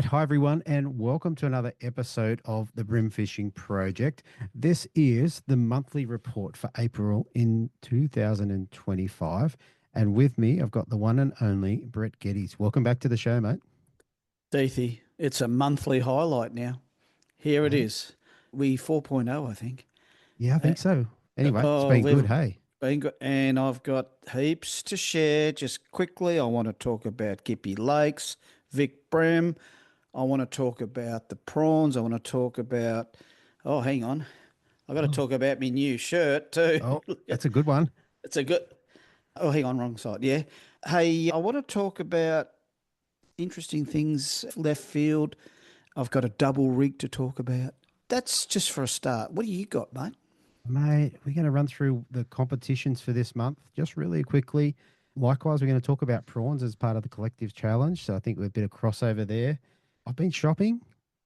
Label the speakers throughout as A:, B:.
A: right, hi everyone, and welcome to another episode of the Bream Fishing Project. This is the monthly report for April in 2025, and with me, I've got the one and only Brett Geddes. Welcome back to the show, mate.
B: Deethy, it's a monthly highlight now. Here it is. We 4.0, I think.
A: Yeah, I think so. Anyway, it's
B: Oh,
A: been good,
B: we've
A: hey?
B: been good, and I've got heaps to share. Just quickly, I want to talk about Gippy Lakes, Vic Bream. I want to talk about the prawns. I want to talk about. Oh, hang on, I got to talk about my new shirt too.
A: Oh, that's a good one.
B: It's a good. Oh, hang on, wrong side. Yeah. Hey, I want to talk about interesting things left field. I've got a double rig to talk about. That's just for a start. What do you got, mate?
A: Mate, we're going to run through the competitions for this month just really quickly. Likewise, we're going to talk about prawns as part of the collective challenge. So I think we're a bit of crossover there. I've been shopping,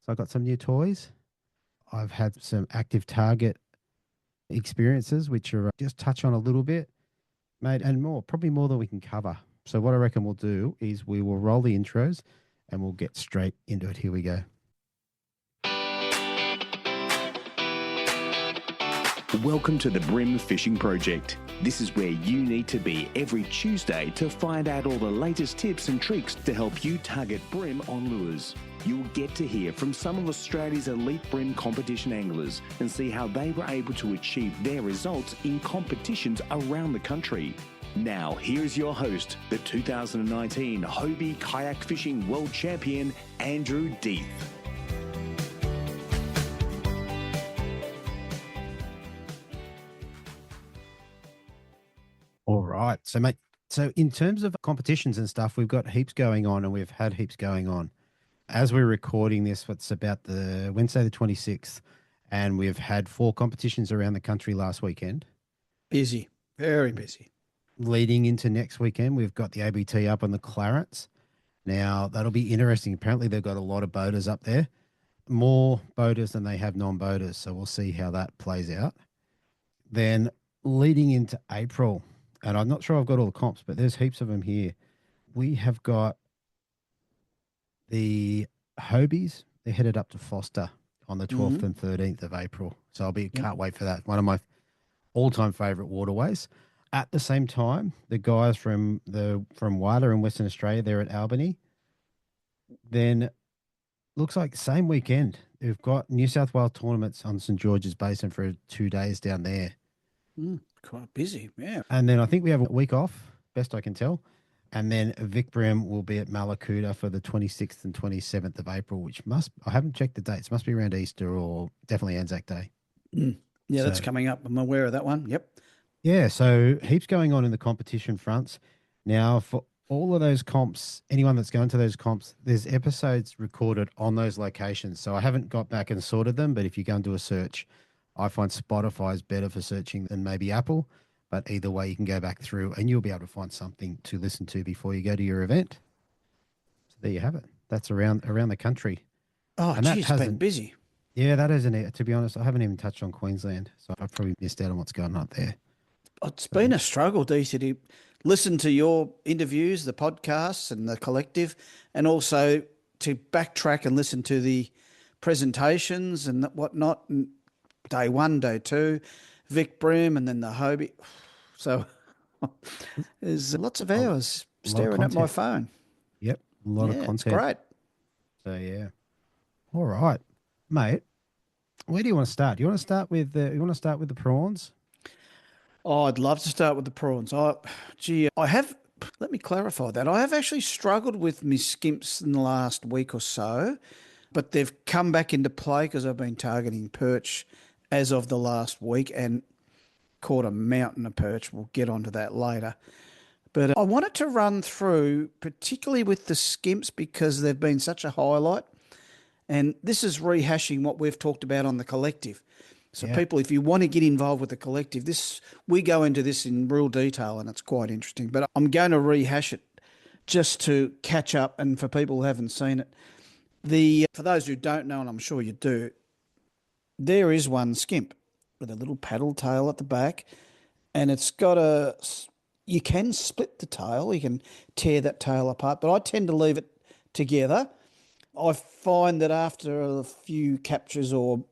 A: so I got some new toys. I've had some active target experiences, which are just touch on a little bit, mate, and more, probably more than we can cover. So what I reckon we'll do is we will roll the intros and we'll get straight into it. Here we go.
C: Welcome to the Bream Fishing Project. This is where you need to be every Tuesday to find out all the latest tips and tricks to help you target bream on lures. You'll get to hear from some of Australia's elite bream competition anglers and see how they were able to achieve their results in competitions around the country. Now, here's your host, the 2019 Hobie Kayak Fishing World Champion, Andrew Deeth.
A: All right. So, mate, so in terms of competitions and stuff, we've got heaps going on and we've had heaps going on. As we're recording this, it's about the Wednesday, the 26th, and we've had 4 competitions around the country last weekend.
B: Busy, very busy.
A: Leading into next weekend, we've got the ABT up on the Clarence. Now, that'll be interesting. Apparently, they've got a lot of boaters up there, more boaters than they have non-boaters. So we'll see how that plays out. Then leading into April, and I'm not sure I've got all the comps, but there's heaps of them here. We have got the Hobies. They're headed up to Foster on the 12th and 13th of April. So can't wait for that. One of my all-time favourite waterways. At the same time, the guys from Wada in Western Australia, they're at Albany. Then looks like same weekend, we've got New South Wales tournaments on St George's Basin for 2 days down there.
B: Quite busy, yeah.
A: And then I think we have a week off, best I can tell. And then Vic Bream will be at Malakuta for the 26th and 27th of April, I haven't checked the dates, must be around Easter or definitely Anzac Day.
B: Yeah, that's coming up. I'm aware of that one. Yep.
A: Yeah, so heaps going on in the competition fronts. Now, for all of those comps, anyone that's going to those comps, there's episodes recorded on those locations. So I haven't got back and sorted them, but if you go and do a search, I find Spotify is better for searching than maybe Apple. But either way, you can go back through and you'll be able to find something to listen to before you go to your event. So there you have it. That's around the country.
B: Oh,
A: and
B: geez, it's been busy.
A: Yeah, that isn't it. To be honest, I haven't even touched on Queensland. So I've probably missed out on what's going on up there.
B: It's been a struggle, DC, to listen to your interviews, the podcasts and the collective, and also to backtrack and listen to the presentations and whatnot. And day 1, day 2, Vic Bream, and then the Hobie. So there's lots of hours staring at my phone.
A: Yep, a lot of content.
B: It's great.
A: So yeah, all right, mate. Where do you want to start? Do you want to start with the prawns?
B: Oh, I'd love to start with the prawns. I have. Let me clarify that. I have actually struggled with my skimps in the last week or so, but they've come back into play because I've been targeting perch as of the last week and caught a mountain of perch. We'll get onto that later. But I wanted to run through, particularly with the skimps, because they've been such a highlight. And this is rehashing what we've talked about on the collective. So people, if you want to get involved with the collective, we go into this in real detail and it's quite interesting. But I'm going to rehash it just to catch up and for people who haven't seen it. For those who don't know, and I'm sure you do, there is one skimp with a little paddle tail at the back, and it's got you can split the tail, you can tear that tail apart, but I tend to leave it together I find that after a few captures or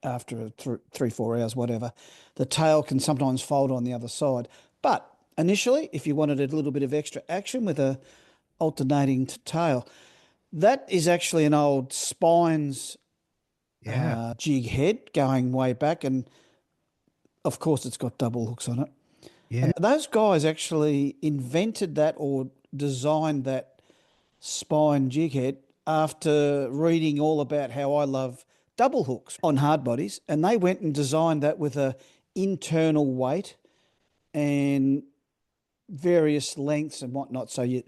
B: after 3, 4 hours, whatever, the tail can sometimes fold on the other side. But initially, if you wanted a little bit of extra action with a alternating tail, that is actually an old Spines
A: Yeah.
B: jig head going way back. And of course, it's got double hooks on it.
A: Yeah.
B: And those guys actually invented that or designed that spine jig head after reading all about how I love double hooks on hard bodies. And they went and designed that with a internal weight and various lengths and whatnot. So I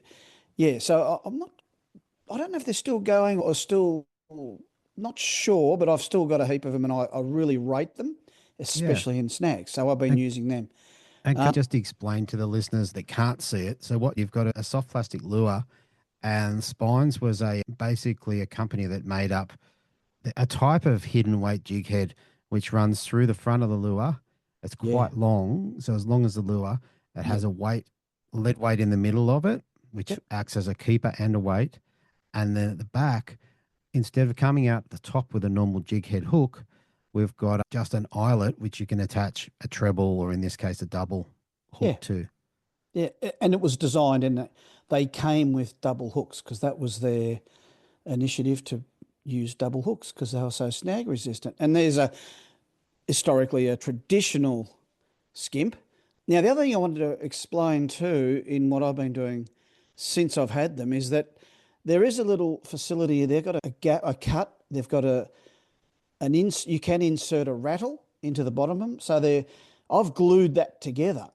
B: don't know if they're still going or still not sure, but I've still got a heap of them and I really rate them,
A: Yeah.
B: especially in snags. So I've been using them.
A: And can I just explain to the listeners that can't see it? So what you've got a soft plastic lure, and Spines was basically a company that made up a type of hidden weight jig head, which runs through the front of the lure. It's quite long, so as long as the lure, it has a lead weight in the middle of it, which acts as a keeper and a weight. And then at the back, instead of coming out the top with a normal jig head hook, we've got just an eyelet, which you can attach a treble or in this case a double hook to.
B: Yeah, and it was designed and they came with double hooks because that was their initiative to use double hooks because they were so snag resistant. And there's historically a traditional skimp. Now, the other thing I wanted to explain too in what I've been doing since I've had them is that there is a little facility. They've got a cut. They've got you can insert a rattle into the bottom of them. So I've glued that together.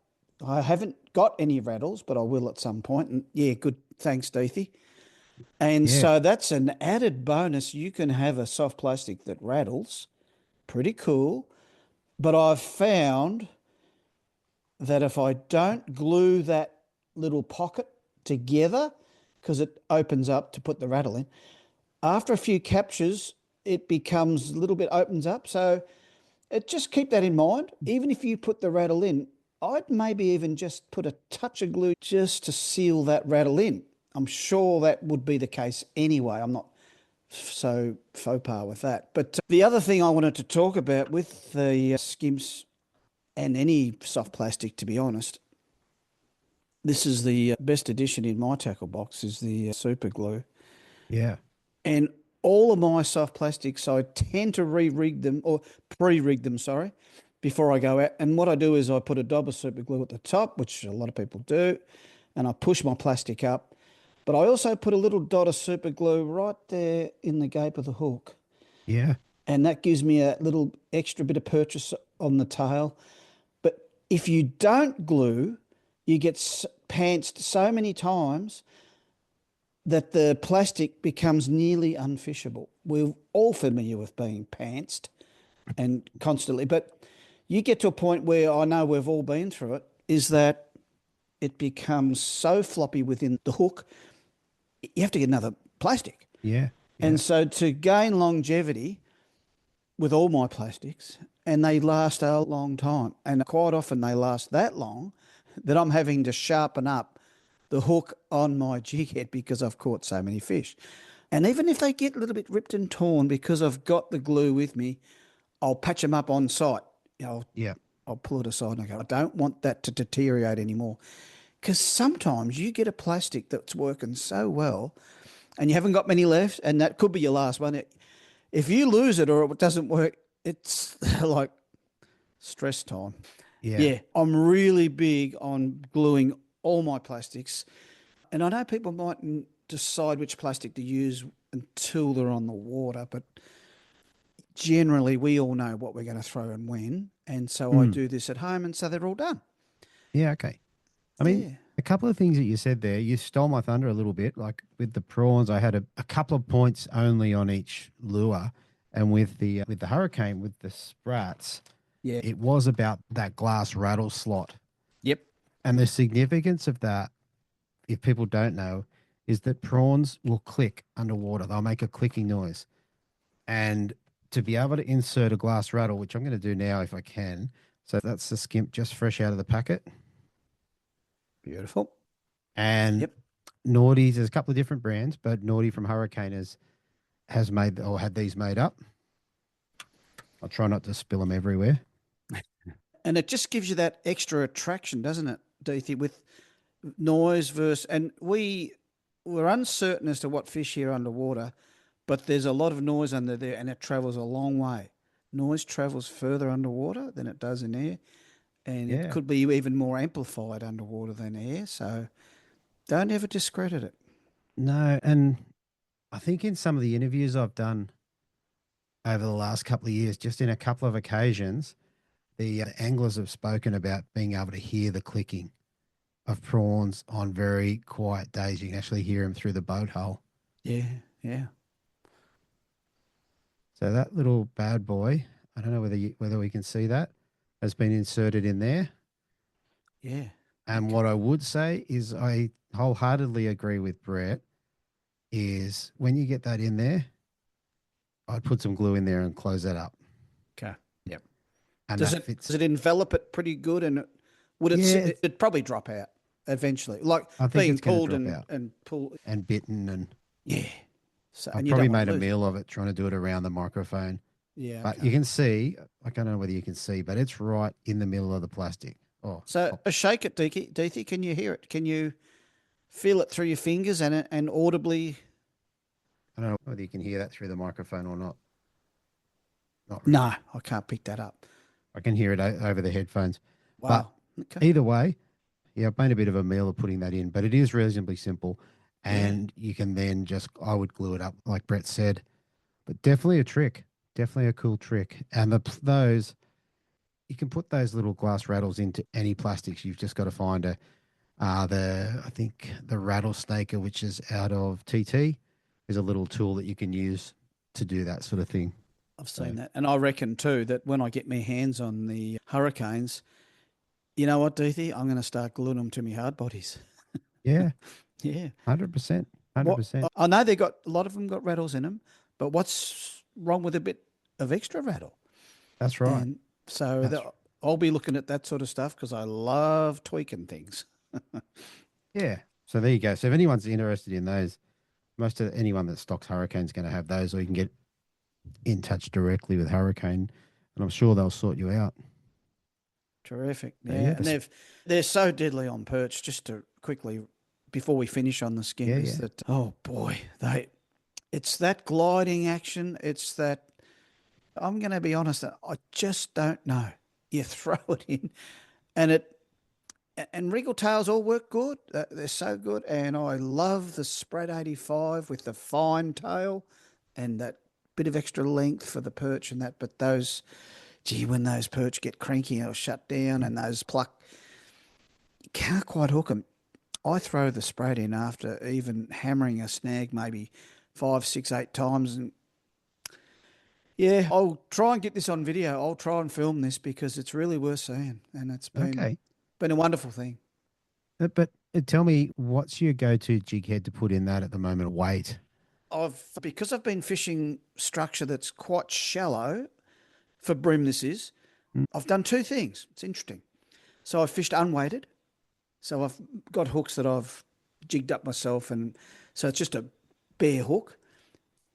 B: I haven't got any rattles, but I will at some point. And yeah, good. Thanks, Deethy. And so that's an added bonus. You can have a soft plastic that rattles. Pretty cool. But I've found that if I don't glue that little pocket together, because it opens up to put the rattle in, after a few captures, it becomes a little bit opens up. So just keep that in mind. Even if you put the rattle in, I'd maybe even just put a touch of glue just to seal that rattle in. I'm sure that would be the case anyway. I'm not so faux pas with that. But the other thing I wanted to talk about with the skimps and any soft plastic, to be honest, this is the best addition in my tackle box is the super glue.
A: Yeah.
B: And all of my soft plastics, I tend to re-rig them or pre-rig them, before I go out. And what I do is I put a dab of super glue at the top, which a lot of people do, and I push my plastic up. But I also put a little dot of super glue right there in the gape of the hook.
A: Yeah.
B: And that gives me a little extra bit of purchase on the tail. But if you don't glue, you get pantsed so many times that the plastic becomes nearly unfishable. We're all familiar with being pantsed and constantly, but you get to a point where I know we've all been through it, is that it becomes so floppy within the hook, you have to get another plastic.
A: Yeah.
B: And so to gain longevity with all my plastics, and they last a long time, and quite often they last that long that I'm having to sharpen up the hook on my jig head because I've caught so many fish. And even if they get a little bit ripped and torn because I've got the glue with me, I'll patch them up on site. I'll pull it aside and I go, I don't want that to deteriorate anymore. Because sometimes you get a plastic that's working so well and you haven't got many left, and that could be your last one. If you lose it or it doesn't work, it's like stress time. Yeah, I'm really big on gluing all my plastics. And I know people mightn't decide which plastic to use until they're on the water, but generally we all know what we're going to throw and when. And so I do this at home, and so they're all done.
A: Yeah, okay. I mean, a couple of things that you said there, you stole my thunder a little bit. Like with the prawns, I had a couple of points only on each lure. And with the hurricane, with the sprats, it was about that glass rattle slot.
B: Yep.
A: And the significance of that, if people don't know, is that prawns will click underwater. They'll make a clicking noise. And to be able to insert a glass rattle, which I'm going to do now if I can. So that's the skimp just fresh out of the packet.
B: Beautiful.
A: And Naughty's, there's a couple of different brands, but Naughty from Hurricane has has made or had these made up. I'll try not to spill them everywhere.
B: And it just gives you that extra attraction, doesn't it, Deethy, with noise versus, and we're uncertain as to what fish here underwater, but there's a lot of noise under there and it travels a long way. Noise travels further underwater than it does in air, and it could be even more amplified underwater than air. So don't ever discredit it.
A: No, and I think in some of the interviews I've done over the last couple of years, just in a couple of occasions, the anglers have spoken about being able to hear the clicking of prawns on very quiet days. You can actually hear them through the boat hull.
B: Yeah, yeah.
A: So that little bad boy, I don't know whether we can see that, has been inserted in there.
B: Yeah.
A: And what I would say is I wholeheartedly agree with Brett, is when you get that in there, I'd put some glue in there and close that up.
B: Okay. Yep.
A: And
B: does it envelop it pretty good, and it'd probably drop out eventually, like
A: I think
B: being
A: it's gonna
B: pulled
A: drop out.
B: and pulled
A: and bitten and
B: yeah. So
A: I
B: and you
A: probably
B: don't want
A: made
B: to
A: a
B: lose it.
A: meal of it trying to do it around the microphone.
B: Yeah.
A: But
B: okay.
A: you can see, I don't know whether you can see, but it's right in the middle of the plastic. Oh,
B: So shake it, Deethy. Can you hear it? Can you feel it through your fingers and audibly?
A: I don't know whether you can hear that through the microphone or not. Not really.
B: No, I can't pick that up.
A: I can hear it over the headphones.
B: Wow.
A: But either way, yeah, I've made a bit of a meal of putting that in, but it is reasonably simple. And you can then I would glue it up like Brett said. But definitely a trick, definitely a cool trick. And you can put those little glass rattles into any plastics. You've just got to find I think the rattlesnaker, which is out of TT, is a little tool that you can use to do that sort of thing.
B: I've seen that. And I reckon too that when I get my hands on the hurricanes, you know what, Deethy? I'm going to start gluing them to my hard bodies.
A: Yeah.
B: Yeah.
A: 100%. 100%.
B: I know a lot of them got rattles in them, but what's wrong with a bit of extra rattle?
A: That's right.
B: And so I'll be looking at that sort of stuff because I love tweaking things.
A: Yeah. So there you go. So if anyone's interested in those, anyone that stocks Hurricane's going to have those, or you can get in touch directly with Hurricane, and I'm sure they'll sort you out.
B: Terrific. Yeah. And they're so deadly on perch. Just to quickly, before we finish on the skimmers, that, oh boy, it's that gliding action. It's that, I'm going to be honest, I just don't know. You throw it in and wriggle tails all work good. They're so good. And I love the spread 85 with the fine tail and that bit of extra length for the perch and that. But when those perch get cranky or shut down and those pluck, you can't quite hook them. I throw the spread in after even hammering a snag maybe 5, 6, 8 times. And yeah, I'll try and get this on video. I'll try and film this because it's really worth seeing. And it's been a wonderful thing.
A: But tell me, what's your go-to jig head to put in that at the moment? Weight?
B: Because I've been fishing structure that's quite shallow, for bream I've done 2 things. It's interesting. So I've fished unweighted. So I've got hooks that I've jigged up myself, and so it's just a bare hook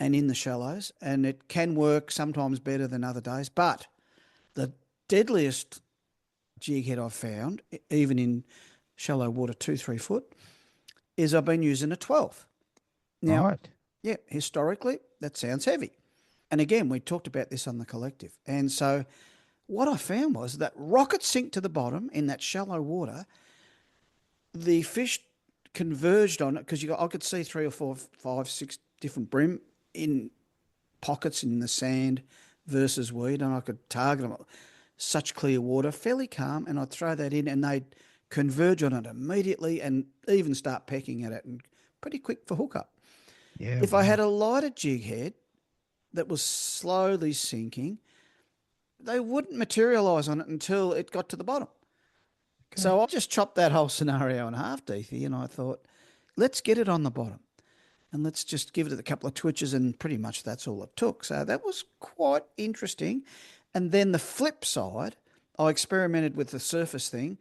B: and in the shallows, and it can work sometimes better than other days. But the deadliest jig head I've found, even in shallow water, 2-3 foot, is I've been using a 12. Now,
A: right.
B: Yeah, historically, that sounds heavy. And again, we talked about this on the collective. And so what I found was that rocket sink to the bottom in that shallow water, the fish converged on it because I could see 3 or 4, 5, 6 different bream in pockets in the sand versus weed, and I could target them. Such clear water, fairly calm, and I'd throw that in and they'd converge on it immediately and even start pecking at it, and pretty quick for hookup.
A: Yeah.
B: If I had a lighter jig head that was slowly sinking, they wouldn't materialise on it until it got to the bottom. Okay. So I just chopped that whole scenario in half, Deethy, and I thought, let's get it on the bottom and let's just give it a couple of twitches, and pretty much that's all it took. So that was quite interesting. And then the flip side, I experimented with the surface thing.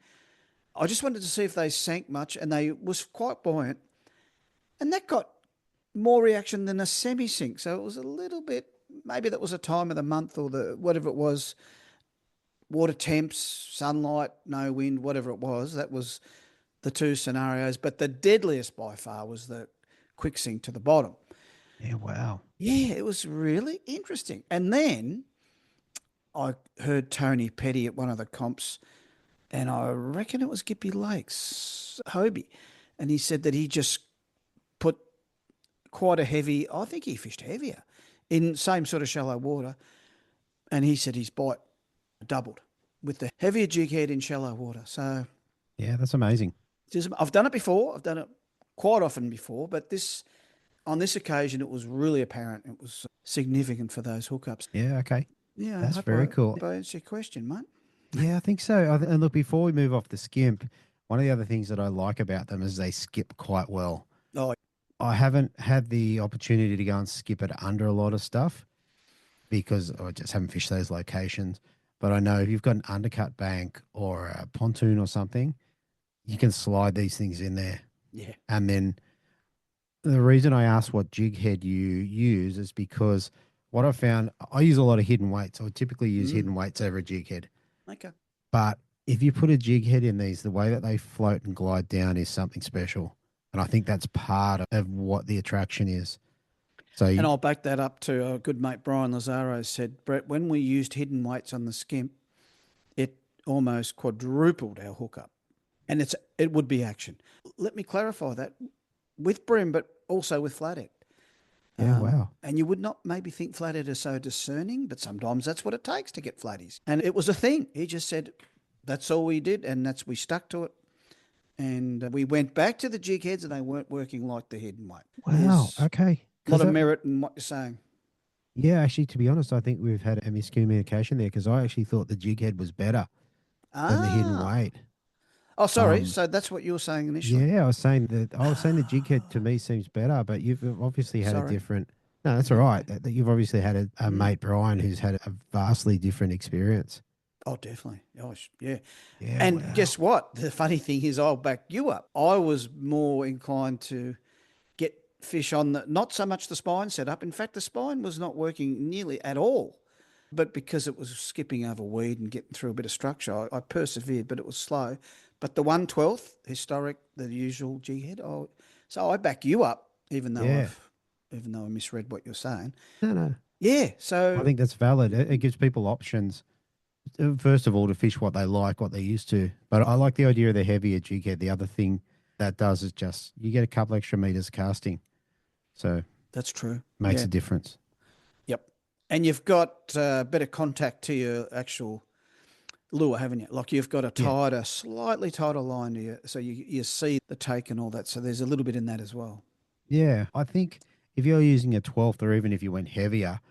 B: I just wanted to see if they sank much, and they was quite buoyant. And that got more reaction than a semi-sink. So it was a little bit, maybe that was a time of the month or the whatever it was, water temps, sunlight, no wind, whatever it was. That was the two scenarios. But the deadliest by far was the quick sink to the bottom.
A: Yeah, wow.
B: Yeah, it was really interesting. And then I heard Tony Petty at one of the comps, and I reckon it was Gippy Lakes, Hobie, and he said that he just put quite a heavy, I think he fished heavier in same sort of shallow water, and he said his bite doubled with the heavier jig head in shallow water. So
A: Yeah, that's amazing.
B: I've done it before. I've done it quite often before, but on this occasion, it was really apparent. It was significant for those hookups.
A: Yeah, okay.
B: Yeah,
A: That's
B: I hope
A: very
B: I
A: cool.
B: answered your question, mate.
A: Yeah, I think so. And look, before we move off the skimp, one of the other things that I like about them is they skip quite well.
B: Oh,
A: I haven't had the opportunity to go and skip it under a lot of stuff because I just haven't fished those locations. But I know if you've got an undercut bank or a pontoon or something, you can slide these things in there.
B: yeah.
A: And then the reason I asked what jig head you use is because what I found, I use a lot of hidden weights. I would typically use hidden weights over a jig head.
B: Okay.
A: But if you put a jig head in these, the way that they float and glide down is something special. And I think that's part of what the attraction is. So
B: And I'll back that up to a good mate, Brian Lazaro said, Brett, when we used hidden weights on the skimp, it almost quadrupled our hookup. And it would be action. Let me clarify that with bream, but also with flathead.
A: yeah, wow.
B: And you would not maybe think flathead are so discerning, but sometimes that's what it takes to get flatties. And it was a thing. He just said, that's all we did, and we stuck to it. And we went back to the jig heads, and they weren't working like the hidden weight.
A: Wow.
B: There's
A: Okay.
B: a lot of merit in what you're saying.
A: Yeah, actually, to be honest, I think we've had a miscommunication there because I actually thought the jig head was better than the hidden weight.
B: Oh, sorry. So that's what you were saying initially.
A: Yeah, I was saying the jig head to me seems better, but you've obviously had a
B: Sorry.
A: different. No, that's all right. That you've obviously had a mate Brian who's had a vastly different experience.
B: Oh, definitely. Oh, yeah.
A: Yeah,
B: And
A: wow.
B: guess what? The funny thing is, I'll back you up. I was more inclined to get fish on not so much the spine setup. In fact, the spine was not working nearly at all. But because it was skipping over weed and getting through a bit of structure, I persevered, but it was slow. But the 1/12 historic, the usual G head. Oh, so I back you up, even though
A: Yeah.
B: I misread what you're saying.
A: No.
B: Yeah. So
A: I think that's valid. It gives people options. First of all, to fish what they like, what they're used to. But I like the idea of the heavier jig head. The other thing that does is just you get a couple extra meters casting. So
B: that's true.
A: makes
B: Yeah.
A: a difference.
B: Yep. And you've got better contact to your actual lure, haven't you? Like you've got a slightly tighter line to you, so you see the take and all that. So there's a little bit in that as well.
A: Yeah. I think if you're using a 12th or even if you went heavier,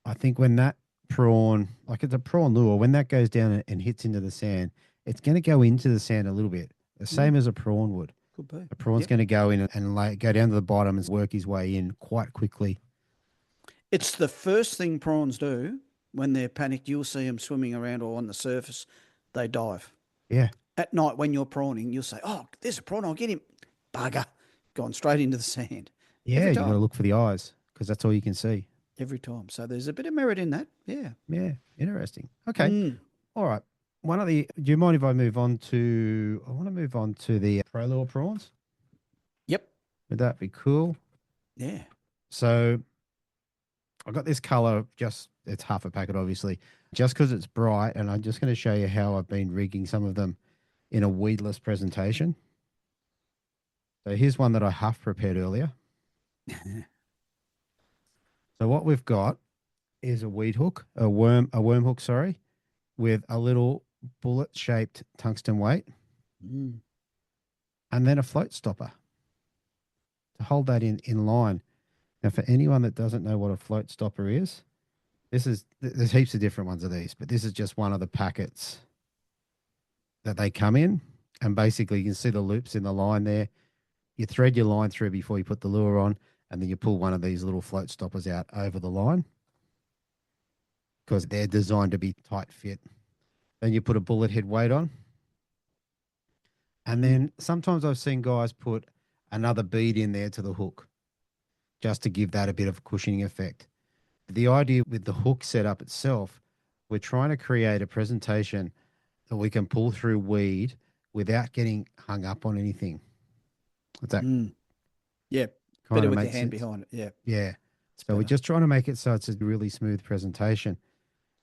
A: I think when that prawn, like it's a prawn lure, when that goes down and hits into the sand, it's going to go into the sand a little bit, the same as a prawn would.
B: Could be.
A: A prawn's going to go in and go down to the bottom and work his way in quite quickly.
B: It's the first thing prawns do when they're panicked. You'll see them swimming around or on the surface. They dive.
A: Yeah.
B: At night when you're prawning, you'll say, oh, there's a prawn, I'll get him. Bugger. Gone straight into the sand.
A: Yeah, you've got to look for the eyes because that's all you can see.
B: Every time. So there's a bit of merit in that. Yeah.
A: Yeah, interesting. Okay. All right. Do you mind if I move on to, I want to move on to the pro lure prawns.
B: Yep.
A: Would that be cool?
B: Yeah.
A: So I got this color, it's half a packet, obviously, just because it's bright. And I'm just going to show you how I've been rigging some of them in a weedless presentation. So here's one that I half prepared earlier. So what we've got is a weed hook, a worm hook, sorry, with a little bullet-shaped tungsten weight, and then a float stopper to hold that in line. Now, for anyone that doesn't know what a float stopper is, there's heaps of different ones of these, but this is just one of the packets that they come in, and basically you can see the loops in the line there. You thread your line through before you put the lure on, and then you pull one of these little float stoppers out over the line because they're designed to be tight fit. Then you put a bullet head weight on. And then sometimes I've seen guys put another bead in there to the hook just to give that a bit of a cushioning effect. The idea with the hook setup itself, we're trying to create a presentation that we can pull through weed without getting hung up on anything. Does that
B: Yeah,
A: kind
B: better
A: of
B: with
A: make
B: your hand
A: sense?
B: behind it. Yeah,
A: Yeah. So
B: better.
A: we're just trying to make it so it's a really smooth presentation.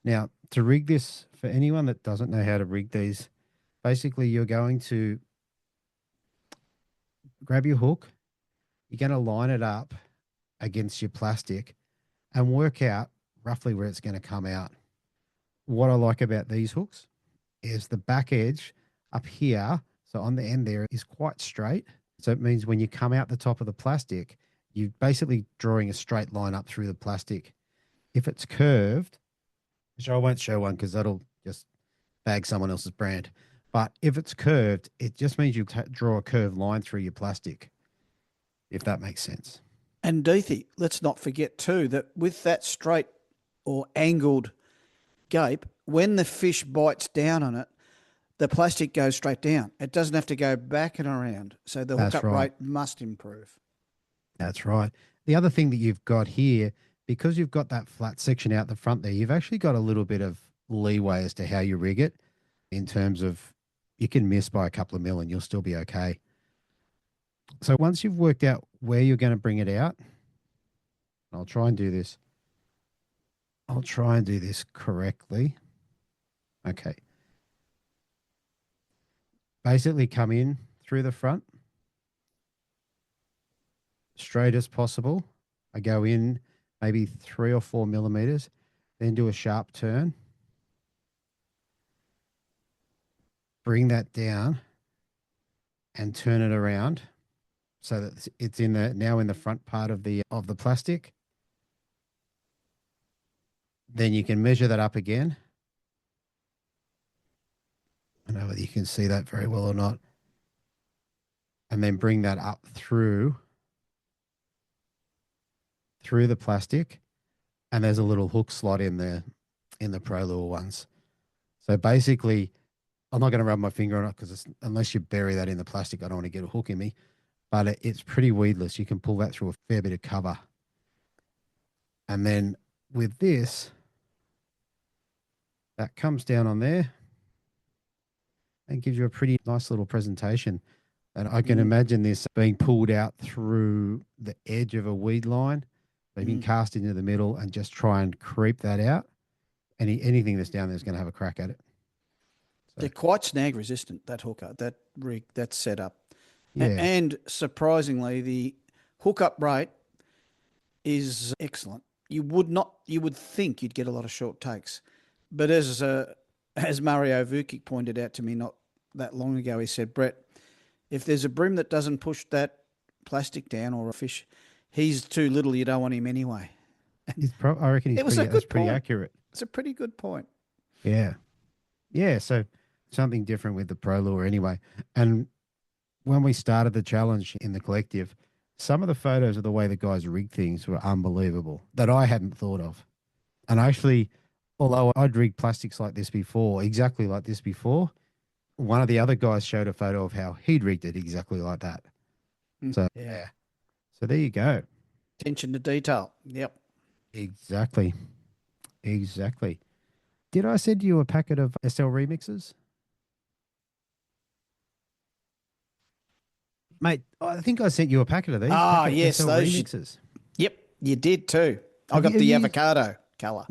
A: Now, to rig this, for anyone that doesn't know how to rig these, basically you're going to grab your hook, you're going to line it up against your plastic and work out roughly where it's going to come out. What I like about these hooks is the back edge up here, so on the end there, is quite straight. So it means when you come out the top of the plastic, you're basically drawing a straight line up through the plastic. If it's curved, which I won't show one because that'll just bag someone else's brand. But if it's curved, it just means you draw a curved line through your plastic, if that makes sense.
B: And Deethy, let's not forget too that with that straight or angled gape, when the fish bites down on it, the plastic goes straight down. It doesn't have to go back and around. So the hookup rate must improve.
A: That's right. The other thing that you've got here, because you've got that flat section out the front there, you've actually got a little bit of leeway as to how you rig it in terms of you can miss by a couple of mil and you'll still be okay. So once you've worked out where you're going to bring it out, I'll try and do this. I'll try and do this correctly. Okay. Basically come in through the front, straight as possible. I go in maybe 3 or 4 millimeters, then do a sharp turn. Bring that down and turn it around so that it's now in the front part of the plastic. Then you can measure that up again. I don't know whether you can see that very well or not. And then bring that up through the plastic. And there's a little hook slot in the Pro Lure ones. So basically, I'm not going to rub my finger on it because unless you bury that in the plastic, I don't want to get a hook in me. But it's pretty weedless. You can pull that through a fair bit of cover. And then with this, that comes down on there and gives you a pretty nice little presentation. And I can imagine this being pulled out through the edge of a weed line. So you can cast into the middle and just try and creep that out. Anything that's down there is going to have a crack at it. So.
B: They're quite snag resistant, that hooker, that rig, that setup.
A: Yeah.
B: And surprisingly, the hookup rate is excellent. You would think you'd get a lot of short takes. But as Mario Vukic pointed out to me not that long ago, he said, Brett, if there's a bream that doesn't push that plastic down or a fish, he's too little, you don't want him anyway.
A: I reckon that's pretty accurate.
B: It's a pretty good point.
A: Yeah. Yeah, so something different with the Pro Lure anyway. And when we started the challenge in the collective, some of the photos of the way the guys rig things were unbelievable that I hadn't thought of. And actually, although I'd rigged plastics like this before, exactly like this before, one of the other guys showed a photo of how he'd rigged it exactly like that. So, yeah. So there you go.
B: Attention to detail. Yep.
A: Exactly. Did I send you a packet of SL remixes? Mate, I think I sent you a packet of these.
B: Ah, yes.
A: SL
B: those
A: remixes.
B: Yep, you did too. I got the avocado colour.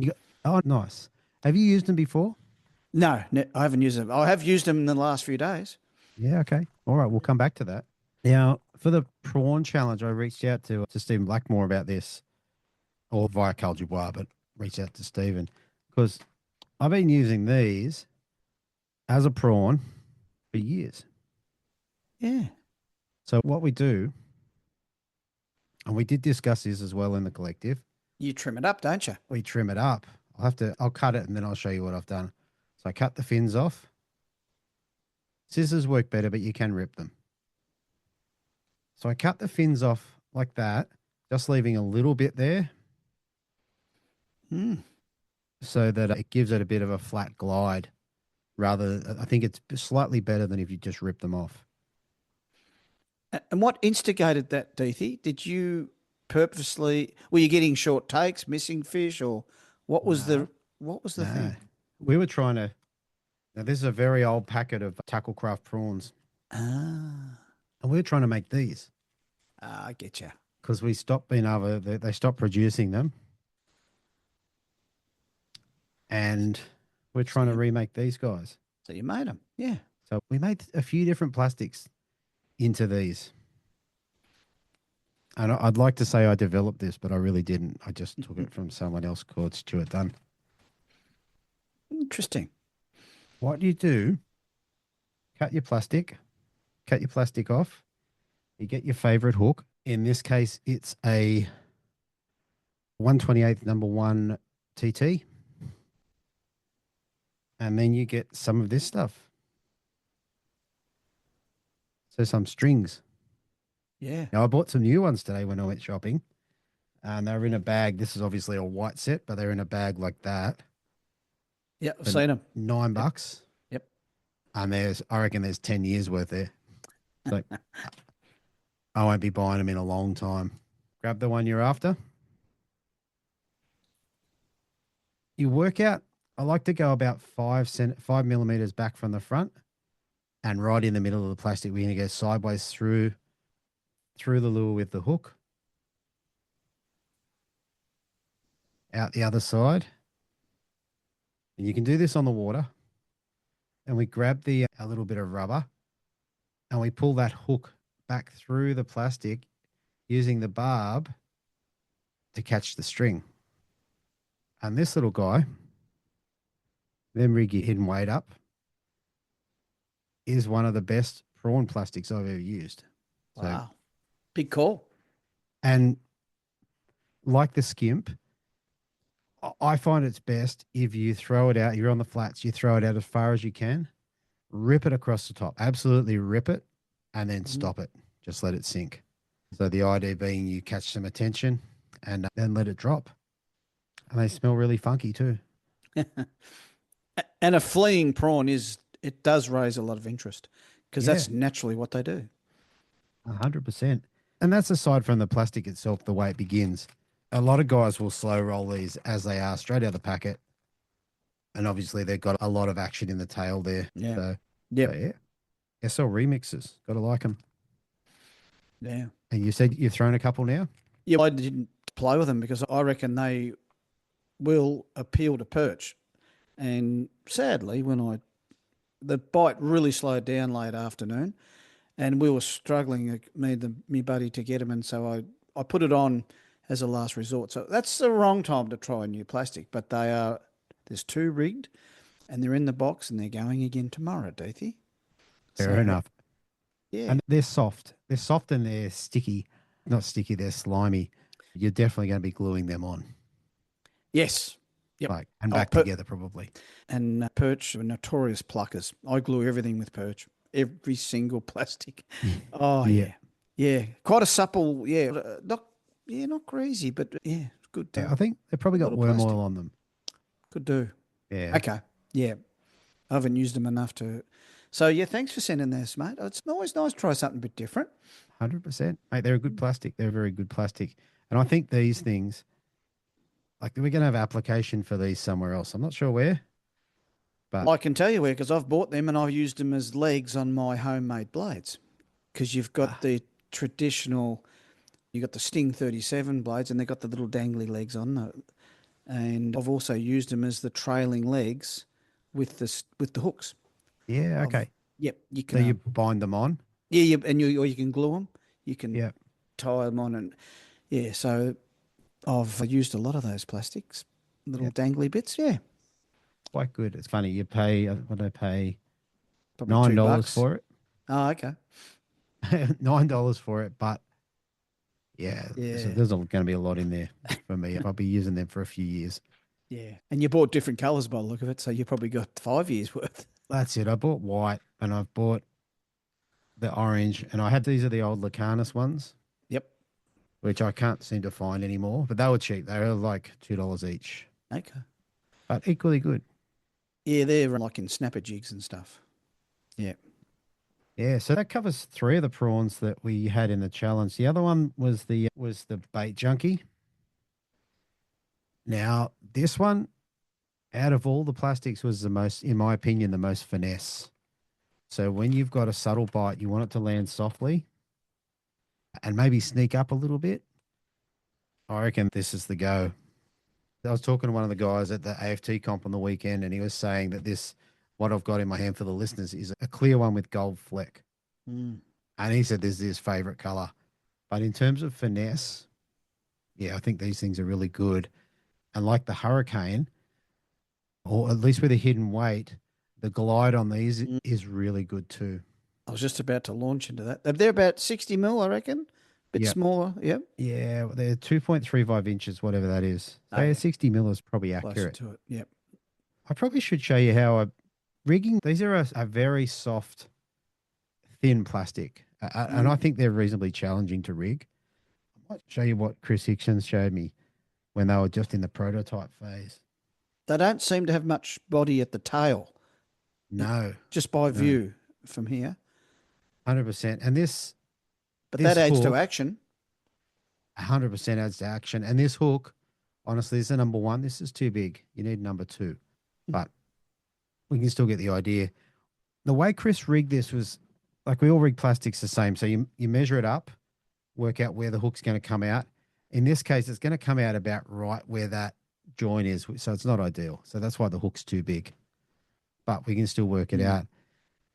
A: Oh, nice. Have you used them before?
B: No, I haven't used them. I have used them in the last few days.
A: Yeah, okay. All right, we'll come back to that. Now, for the prawn challenge, I reached out to Stephen Blackmore about this, or via Carl Dubois, but reached out to Stephen because I've been using these as a prawn for years.
B: Yeah.
A: So what we do, and we did discuss this as well in the collective.
B: You trim it up, don't you?
A: We trim it up. I'll cut it and then I'll show you what I've done. So I cut the fins off. Scissors work better, but you can rip them. So I cut the fins off like that, just leaving a little bit there. So that it gives it a bit of a flat glide. I think it's slightly better than if you just rip them off.
B: And what instigated that, Deethy? Did you purposely? Were you getting short takes, missing fish, or what was the thing?
A: We were trying to. Now this is a very old packet of Tacklecraft prawns,
B: Ah,
A: and we were trying to make these
B: I get you.
A: because we stopped being able. They stopped producing them, and we're trying to remake these guys.
B: So you made them, yeah.
A: So we made a few different plastics into these. And I'd like to say I developed this, but I really didn't. I just took it from someone else called Stuart Dunn.
B: Interesting.
A: What you do, cut your plastic off. You get your favorite hook. In this case, it's a 1/28 number 1 TT. And then you get some of this stuff. So some strings.
B: Yeah.
A: Now, I bought some new ones today when I went shopping, and they were in a bag. This is obviously a white set, but they're in a bag like that.
B: Yeah, I've seen them.
A: $9.
B: Yep.
A: And I reckon there's 10 years worth there. So I won't be buying them in a long time. Grab the one you're after. You work out, I like to go about 5 millimeters back from the front and right in the middle of the plastic. We're going to go sideways through the lure with the hook, out the other side. And you can do this on the water. And we grab a little bit of rubber and we pull that hook back through the plastic using the barb to catch the string. And this little guy, then rig your hidden weight up, is one of the best prawn plastics I've ever used.
B: Wow. Big call.
A: And like the skimp, I find it's best if you throw it out, you're on the flats, you throw it out as far as you can, rip it across the top, absolutely rip it, and then stop it. Just let it sink. So the idea being you catch some attention and then let it drop. And they smell really funky too.
B: And a fleeing prawn it does raise a lot of interest because that's naturally what they do.
A: 100%. And that's aside from the plastic itself, the way it begins. A lot of guys will slow roll these as they are straight out of the packet. And obviously they've got a lot of action in the tail there.
B: Yeah.
A: So,
B: yep.
A: So yeah. SL remixes. Got to like them.
B: Yeah.
A: And you said you've thrown a couple now?
B: Yeah, I didn't play with them because I reckon they will appeal to perch. And sadly, the bite really slowed down late afternoon and we were struggling, me buddy, to get them. And so I put it on as a last resort. So that's the wrong time to try a new plastic, but there's 2 rigged and they're in the box and they're going again tomorrow, Deethy.
A: Fair enough.
B: Yeah.
A: And they're soft. They're soft and they're sticky. Not sticky, they're slimy. You're definitely going to be gluing them on.
B: Yes. Yep.
A: And back together probably.
B: And perch are notorious pluckers. I glue everything with perch. Every single plastic. Oh, yeah. Yeah. Quite a supple, not crazy, but yeah, good.
A: I think they've probably got worm oil on them.
B: Could do.
A: Yeah.
B: Okay. Yeah. I haven't used them enough to. So, yeah, thanks for sending this, mate. It's always nice to try something a bit different.
A: 100%. Mate, they're a good plastic. They're a very good plastic. And I think these things, like we're going to have application for these somewhere else. I'm not sure where. But
B: I can tell you where, because I've bought them and I've used them as legs on my homemade blades. Because you've got the traditional, you've got the Sting 37 blades and they've got the little dangly legs on them. And I've also used them as the trailing legs with the hooks.
A: Yeah, okay.
B: Yep. You can.
A: So you bind them on?
B: Yeah, and or you can glue them. You can
A: Yeah.
B: tie them on. And yeah, so I've used a lot of those plastics, little dangly bits. Yeah.
A: Quite good. It's funny. You pay, what do I pay?
B: Probably
A: $9
B: $2
A: for it.
B: Oh, okay.
A: $9 for it, but yeah.
B: Yeah.
A: There's going to be a lot in there for me. I'll be using them for a few years.
B: Yeah. And you bought different colours by the look of it, so you probably got 5 years worth.
A: That's it. I bought white and I've bought the orange, and I had these are the old Lacanis ones.
B: Yep.
A: Which I can't seem to find anymore, but they were cheap. They were like $2 each.
B: Okay.
A: But equally good.
B: Yeah, they're like in snapper jigs and stuff. Yeah.
A: Yeah, so that covers three of the prawns that we had in the challenge. The other one was the bait junkie. Now, this one, out of all the plastics, was the most, in my opinion, the most finesse. So when you've got a subtle bite, you want it to land softly and maybe sneak up a little bit. I reckon this is the go. I was talking to one of the guys at the AFT comp on the weekend, and he was saying that this, what I've got in my hand for the listeners, is a clear one with gold fleck.
B: Mm.
A: And he said this is his favorite color. But in terms of finesse, yeah, I think these things are really good. And like the Hurricane, or at least with a hidden weight, the glide on these is really good too.
B: I was just about to launch into that. They're about 60 mil, I reckon. Bit
A: Yep.
B: smaller. Yep.
A: Yeah, they're 2.35 inches, whatever that is. So
B: Okay.
A: 60 mil is probably
B: Closer
A: accurate.
B: to it. Yep.
A: I probably should show you how rigging. These are a very soft, thin plastic, and I think they're reasonably challenging to rig. I might show you what Chris Hickson showed me when they were just in the prototype phase.
B: They don't seem to have much body at the tail.
A: No,
B: Just by view from here.
A: 100%. And this,
B: But
A: this
B: that adds to
A: hook,
B: action.
A: 100% adds to action. And this hook, honestly, this is a number one. This is too big. You need number two. But we can still get the idea. The way Chris rigged this was, like, we all rig plastics the same. So you measure it up, work out where the hook's going to come out. In this case, it's going to come out about right where that joint is. So it's not ideal. So that's why the hook's too big. But we can still work it out.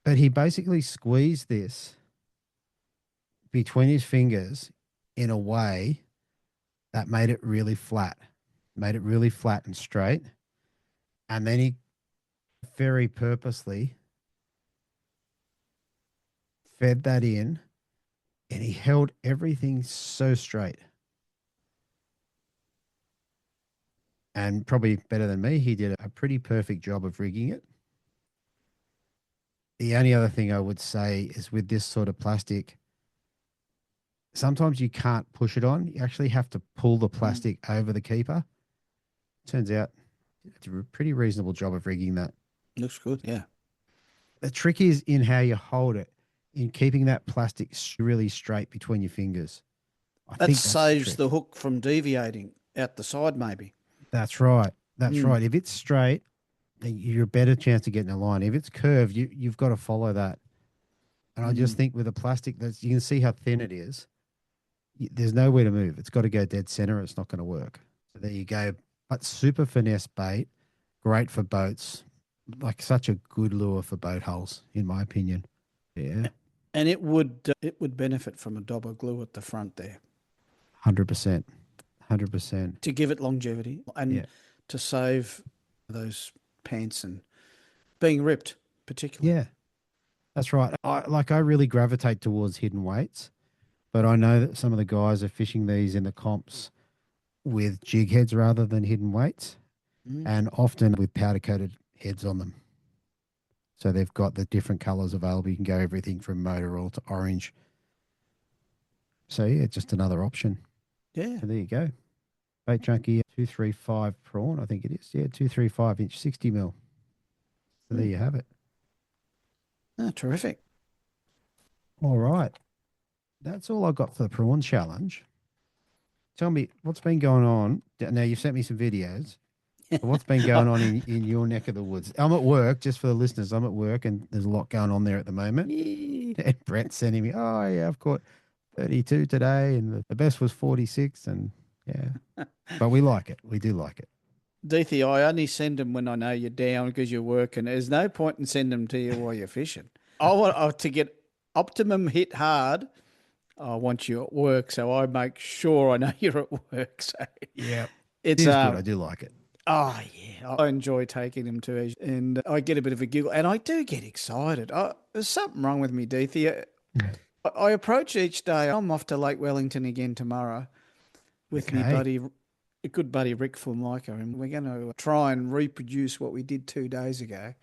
A: But he basically squeezed this between his fingers in a way that made it really flat, and straight. And then he very purposely fed that in, and he held everything so straight. And probably better than me, he did a pretty perfect job of rigging it. The only other thing I would say is with this sort of plastic, sometimes you can't push it on. You actually have to pull the plastic over the keeper. Turns out it's a pretty reasonable job of rigging that.
B: Looks good, yeah.
A: The trick is in how you hold it, in keeping that plastic really straight between your fingers.
B: That saves the hook from deviating out the side, maybe.
A: That's right. That's right. If it's straight, then you're a better chance to get in a line. If it's curved, you've got to follow that. And I just think with a plastic, you can see how thin it is. There's nowhere to move. It's got to go dead center. It's not going to work. So there you go. But super finesse bait, great for boats. Like such a good lure for boat hulls, in my opinion. Yeah.
B: And it would benefit from a dab of glue at the front there.
A: 100%. 100%.
B: To give it longevity and to save those pants and being ripped, particularly.
A: Yeah, that's right. I really gravitate towards hidden weights, but I know that some of the guys are fishing these in the comps with jig heads rather than hidden weights, and often with powder coated heads on them. So they've got the different colors available. You can go everything from motor oil to orange. So yeah, just another option.
B: Yeah.
A: So there you go. Bait Junkie 235 prawn, I think it is. Yeah, 235 inch, 60 mil. So there you have it.
B: Oh, terrific.
A: All right. That's all I've got for the prawn challenge. Tell me, what's been going on? Now, you've sent me some videos. But what's been going on in your neck of the woods? I'm at work, just for the listeners. I'm at work, and there's a lot going on there at the moment. And Brett's sending me, oh, yeah, I've caught 32 today, and the best was 46, and yeah. But we like it. We do like it.
B: Deethy, I only send them when I know you're down because you're working. There's no point in sending them to you while you're fishing. I want to get optimum hit hard. I want you at work, so I make sure I know you're at work. So
A: yeah,
B: it's
A: good. I do like it.
B: Oh yeah, I enjoy taking them to, and I get a bit of a giggle, and I do get excited. There's something wrong with me, Deethy. I approach each day. I'm off to Lake Wellington again tomorrow with me buddy, a good buddy Rick Formica, and we're going to try and reproduce what we did 2 days ago.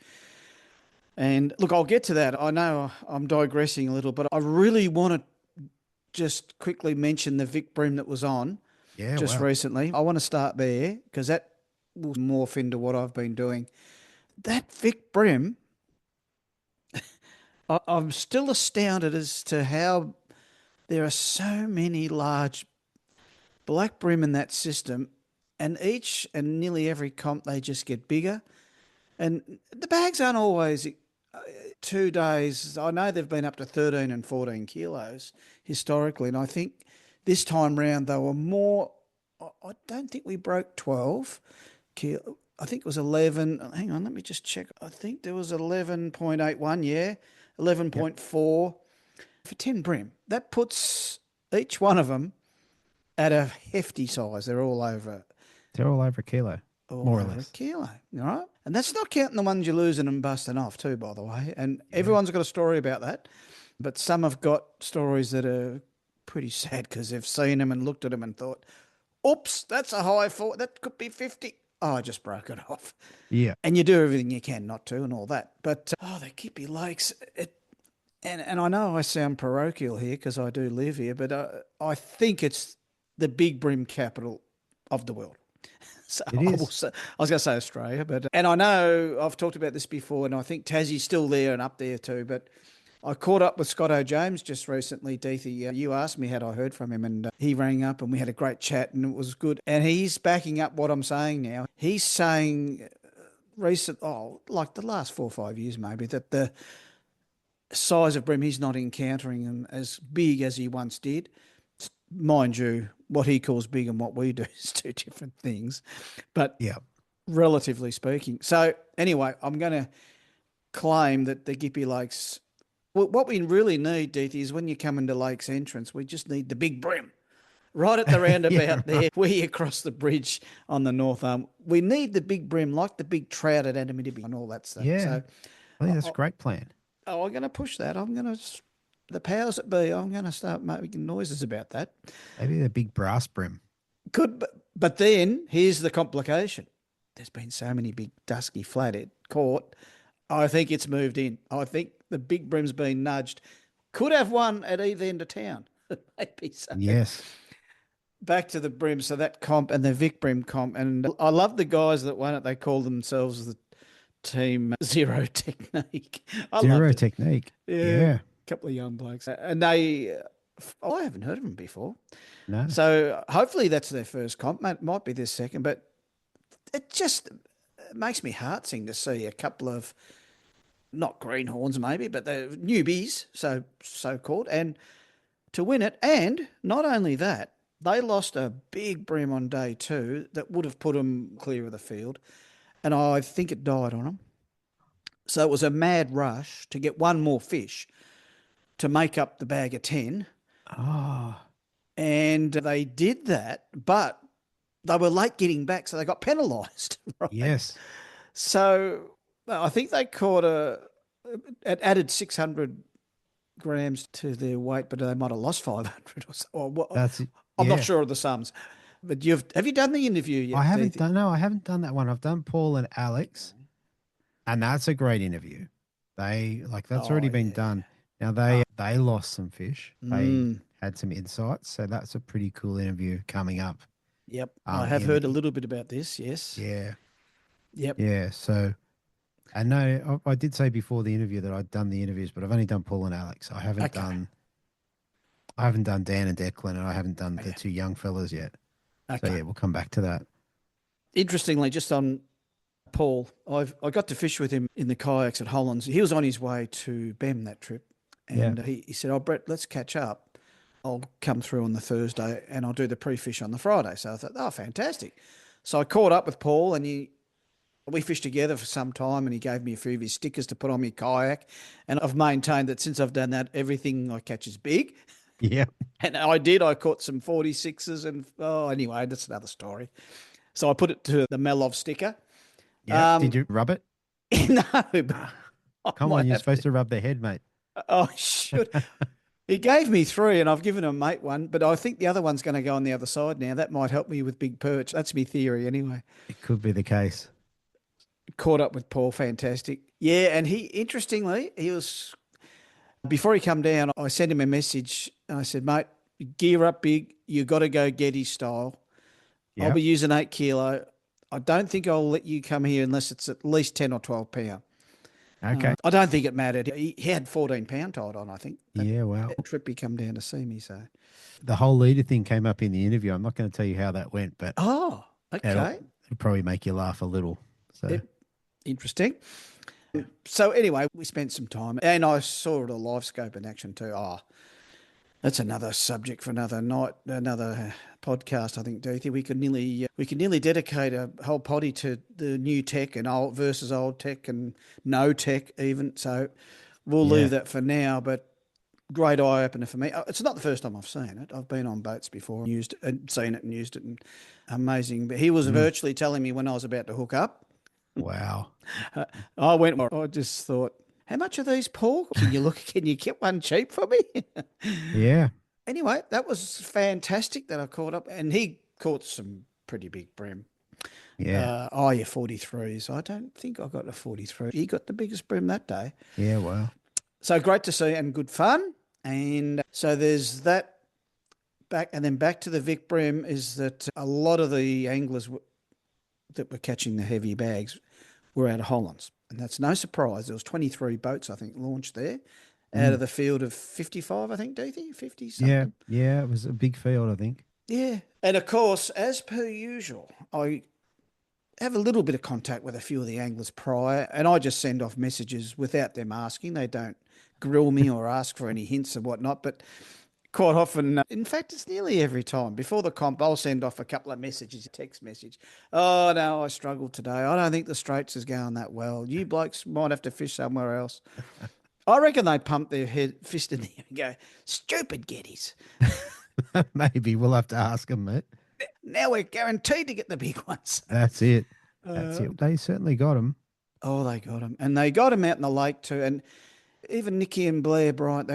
B: And look, I'll get to that. I know I'm digressing a little, but I really want to just quickly mention the Vic Bream that was on recently. I want to start there because that will morph into what I've been doing. That Vic Bream, I'm still astounded as to how there are so many large black bream in that system, and each and nearly every comp they just get bigger. And the bags aren't always 2 days. I know they've been up to 13 and 14 kilos historically, and I think this time round they were more. I don't think we broke 12 kilo. I think it was 11. Hang on, let me just check. I think there was 11.81. Yeah, 11.4 for 10 bream. That puts each one of them at a hefty size. They're all over.
A: They're all over a kilo, more or less.
B: A kilo, all right? And that's not counting the ones you're losing and busting off too, by the way. And everyone's got a story about that. But some have got stories that are pretty sad because they've seen them and looked at them and thought, oops, that's a high for that could be 50. Oh, I just broke it off.
A: Yeah.
B: And you do everything you can not to and all that. But, the Gippy Lakes, and I know I sound parochial here because I do live here, but I think it's the big bream capital of the world. So
A: it is.
B: I was going to say Australia, and I know I've talked about this before, and I think Tassie's still there and up there too, but I caught up with Scotto James just recently, Deethy. You asked me had I heard from him, and he rang up and we had a great chat and it was good. And he's backing up what I'm saying now. He's saying like the last 4 or 5 years maybe, that the size of bream, he's not encountering them as big as he once did. Mind you, what he calls big and what we do is two different things. But relatively speaking. So anyway, I'm going to claim that the Gippy Lakes... Well, what we really need, Deethy, is when you come into Lakes Entrance, we just need the big bream right at the roundabout there, where you cross the bridge on the north arm. We need the big bream, like the big trout at Adamidibby and all that stuff.
A: Yeah,
B: so,
A: I think that's a great plan.
B: Oh, I'm going to push that. The powers that be, I'm going to start making noises about that.
A: Maybe the big brass bream.
B: Could, but then here's the complication. There's been so many big dusky flathead caught. I think it's moved in. I think the big bream's been nudged. Could have one at either end of town. Maybe so.
A: Yes.
B: Back to the bream. So that comp and the Vic Bream comp. And I love the guys that won it. They call themselves the Team Technique.
A: Zero Technique.
B: Yeah. A couple of young blokes. And I haven't heard of them before.
A: No.
B: So hopefully that's their first comp. Might be their second. But it just makes me heart sing to see a couple of, not greenhorns maybe, but they're newbies, so-called, and to win it. And not only that, they lost a big bream on day 2 that would have put them clear of the field, and I think it died on them. So it was a mad rush to get one more fish to make up the bag of 10.
A: Oh.
B: And they did that, but they were late getting back, so they got penalised. Right?
A: Yes.
B: So I think they caught it added 600 grams to their weight, but they might have lost 500 or so. I'm not sure of the sums. But have you done the interview yet?
A: I haven't done that one. I've done Paul and Alex, and that's a great interview. That's already been done. Now they lost some fish. They had some insights, so that's a pretty cool interview coming up.
B: Yep. I have heard a little bit about this, yes.
A: Yeah.
B: Yep.
A: Yeah, so I know I did say before the interview that I'd done the interviews, but I've only done Paul and Alex. I haven't done Dan and Declan, and I haven't done the two young fellas yet. Okay. So yeah, we'll come back to that.
B: Interestingly, just on Paul, I got to fish with him in the kayaks at Hollands. He was on his way to Bem that trip, and he said, "Oh, Brett, let's catch up. I'll come through on the Thursday and I'll do the pre-fish on the Friday." So I thought, oh, fantastic. So I caught up with Paul and we fished together for some time, and he gave me a few of his stickers to put on my kayak. And I've maintained that since I've done that, everything I catch is big.
A: Yeah.
B: And I caught some 46s and, anyway, that's another story. So I put it to the Melov sticker.
A: Yeah. Did you rub it?
B: No. But
A: come on, you're supposed to rub the head, mate.
B: Oh, I should. He gave me 3 and I've given a mate one, but I think the other one's going to go on the other side now. That might help me with big perch. That's my theory anyway.
A: It could be the case.
B: Caught up with Paul, fantastic. Yeah, and interestingly, before he come down, I sent him a message and I said, mate, gear up big. You got to go Geddes style. Yep. I'll be using 8 kilo. I don't think I'll let you come here unless it's at least 10 or 12 pound.
A: Okay.
B: I don't think it mattered. He had 14 pound tied on, I think.
A: Yeah, wow.
B: That trip he come down to see me, so.
A: The whole leader thing came up in the interview. I'm not going to tell you how that went, but
B: Oh, okay.
A: it'll probably make you laugh a little. So
B: Interesting. So anyway, we spent some time, and I saw the live scope in action too. Oh, that's another subject for another night, another podcast. I think, Dorothy, we could nearly dedicate a whole potty to the new tech and old versus old tech and no tech even. So we'll leave that for now. But great eye opener for me. It's not the first time I've seen it. I've been on boats before, used it and seen it and used it, and amazing. But he was virtually telling me when I was about to hook up.
A: wow.
B: I just thought, how much are these, Paul? Can you get one cheap for me?
A: Yeah.
B: Anyway, that was fantastic that I caught up, and he caught some pretty big bream.
A: Yeah.
B: 43s. I don't think I got a 43. He got the biggest bream that day.
A: Yeah, wow.
B: So great to see and good fun. And so there's that back, and then back to the Vic Bream is that a lot of the anglers that were catching the heavy bags were out of Hollands. And that's no surprise. There was 23 boats, I think, launched there out of the field of 55, I think, Deethy, 50 something.
A: Yeah, it was a big field, I think.
B: Yeah. And of course, as per usual, I have a little bit of contact with a few of the anglers prior, and I just send off messages without them asking. They don't grill me or ask for any hints and whatnot, but quite often, in fact, it's nearly every time. Before the comp, I'll send off a couple of messages, a text message. Oh, no, I struggled today. I don't think the Straits is going that well. You blokes might have to fish somewhere else. I reckon they pump their fist in the air and go, stupid Geddes.
A: Maybe we'll have to ask them, mate.
B: Now we're guaranteed to get the big ones.
A: That's it. That's it. They certainly got them.
B: Oh, they got them. And they got them out in the lake too. And even Nicky and Blair Bryant,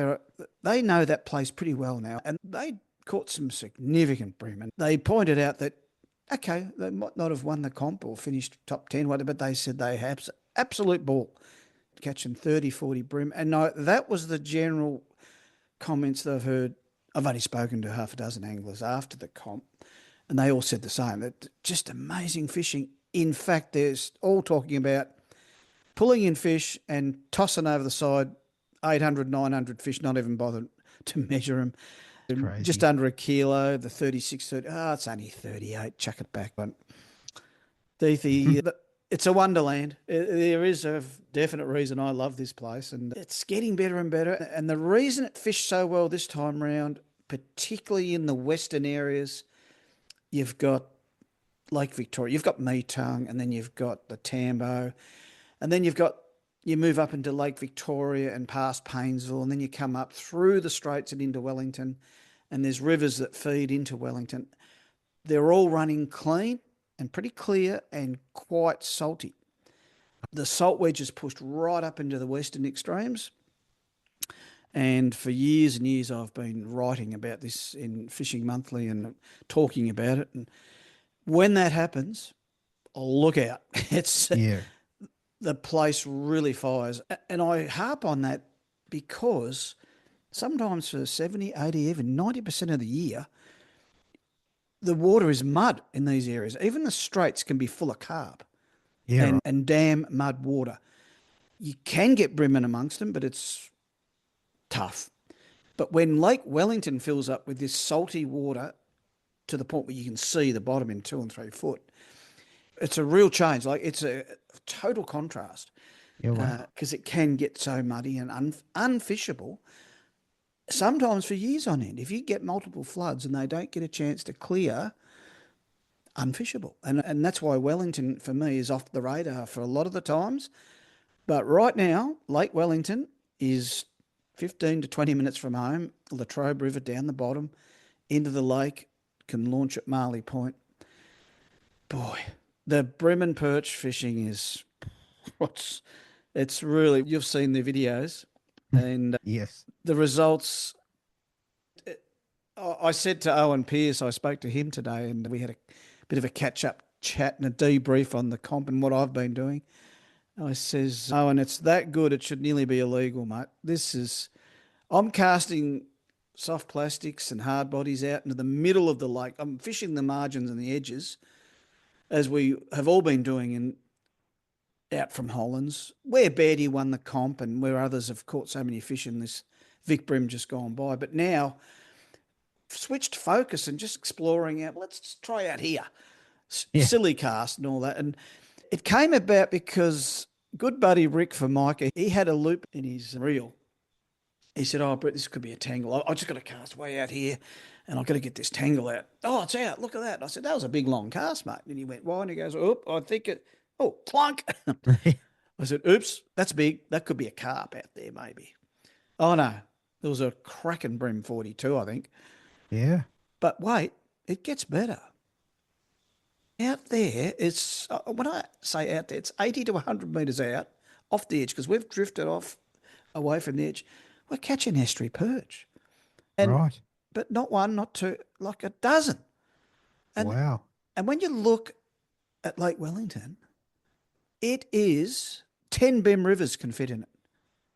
B: they know that place pretty well now. And they caught some significant bream. And they pointed out that, okay, they might not have won the comp or finished top 10, whatever, but they said they had absolute ball catching 30, 40 bream. And no, that was the general comments that I've heard. I've only spoken to half a dozen anglers after the comp, and they all said the same, that just amazing fishing. In fact, there's all talking about pulling in fish and tossing over the side 800, 900 fish, not even bothered to measure them.
A: Crazy.
B: Just under a kilo, the 36, 30, it's only 38, chuck it back. But it's a wonderland. There is a definite reason I love this place, and it's getting better and better. And the reason it fished so well this time round, particularly in the western areas, you've got Lake Victoria, you've got Meetung, and then you've got the Tambo, and then you move up into Lake Victoria and past Paynesville, and then you come up through the Straits and into Wellington, and there's rivers that feed into Wellington. They're all running clean and pretty clear and quite salty. The salt wedge is pushed right up into the western extremes. And for years and years, I've been writing about this in Fishing Monthly and talking about it. And when that happens, look out. The place really fires. And I harp on that because sometimes for 70, 80, even 90% of the year, the water is mud in these areas. Even the Straits can be full of carp and damn mud water. You can get bream in amongst them, but it's tough. But when Lake Wellington fills up with this salty water to the point where you can see the bottom in 2 and 3 foot, it's a real change. Like, it's a total contrast because it can get so muddy and unfishable, sometimes for years on end. If you get multiple floods and they don't get a chance to clear, unfishable. And that's why Wellington, for me, is off the radar for a lot of the times. But right now, Lake Wellington is 15 to 20 minutes from home, Latrobe River down the bottom, into the lake, can launch at Marley Point. Boy, the bream and perch fishing is it's really, you've seen the videos and
A: yes,
B: the results. I said to Owen Pearce, I spoke to him today, and we had a bit of a catch-up chat and a debrief on the comp and what I've been doing. I says, Owen, it's that good, it should nearly be illegal, mate. I'm casting soft plastics and hard bodies out into the middle of the lake. I'm fishing the margins and the edges, as we have all been doing, out from Hollands, where Beardy won the comp and where others have caught so many fish in this Vic Bream just gone by. But now switched focus and just exploring out, let's just try out here. Silly cast and all that. And it came about because good buddy Rick for Micah, he had a loop in his reel. He said, oh, Brett, this could be a tangle. I just got to cast way out here and I've got to get this tangle out. Oh, it's out. Look at that. And I said, that was a big, long cast, mate. And he went, why? And he goes, oh, I think it, oh, plunk. I said, oops, that's big. That could be a carp out there, maybe. Oh, no. There was a cracking Bream 42, I think.
A: Yeah.
B: But wait, it gets better. Out there, it's, when I say out there, it's 80 to 100 metres out off the edge because we've drifted off away from the edge. We're catching estuary perch. And,
A: right.
B: But not one, not two, like a dozen. And,
A: wow.
B: And when you look at Lake Wellington, it is 10 Bim rivers can fit in it.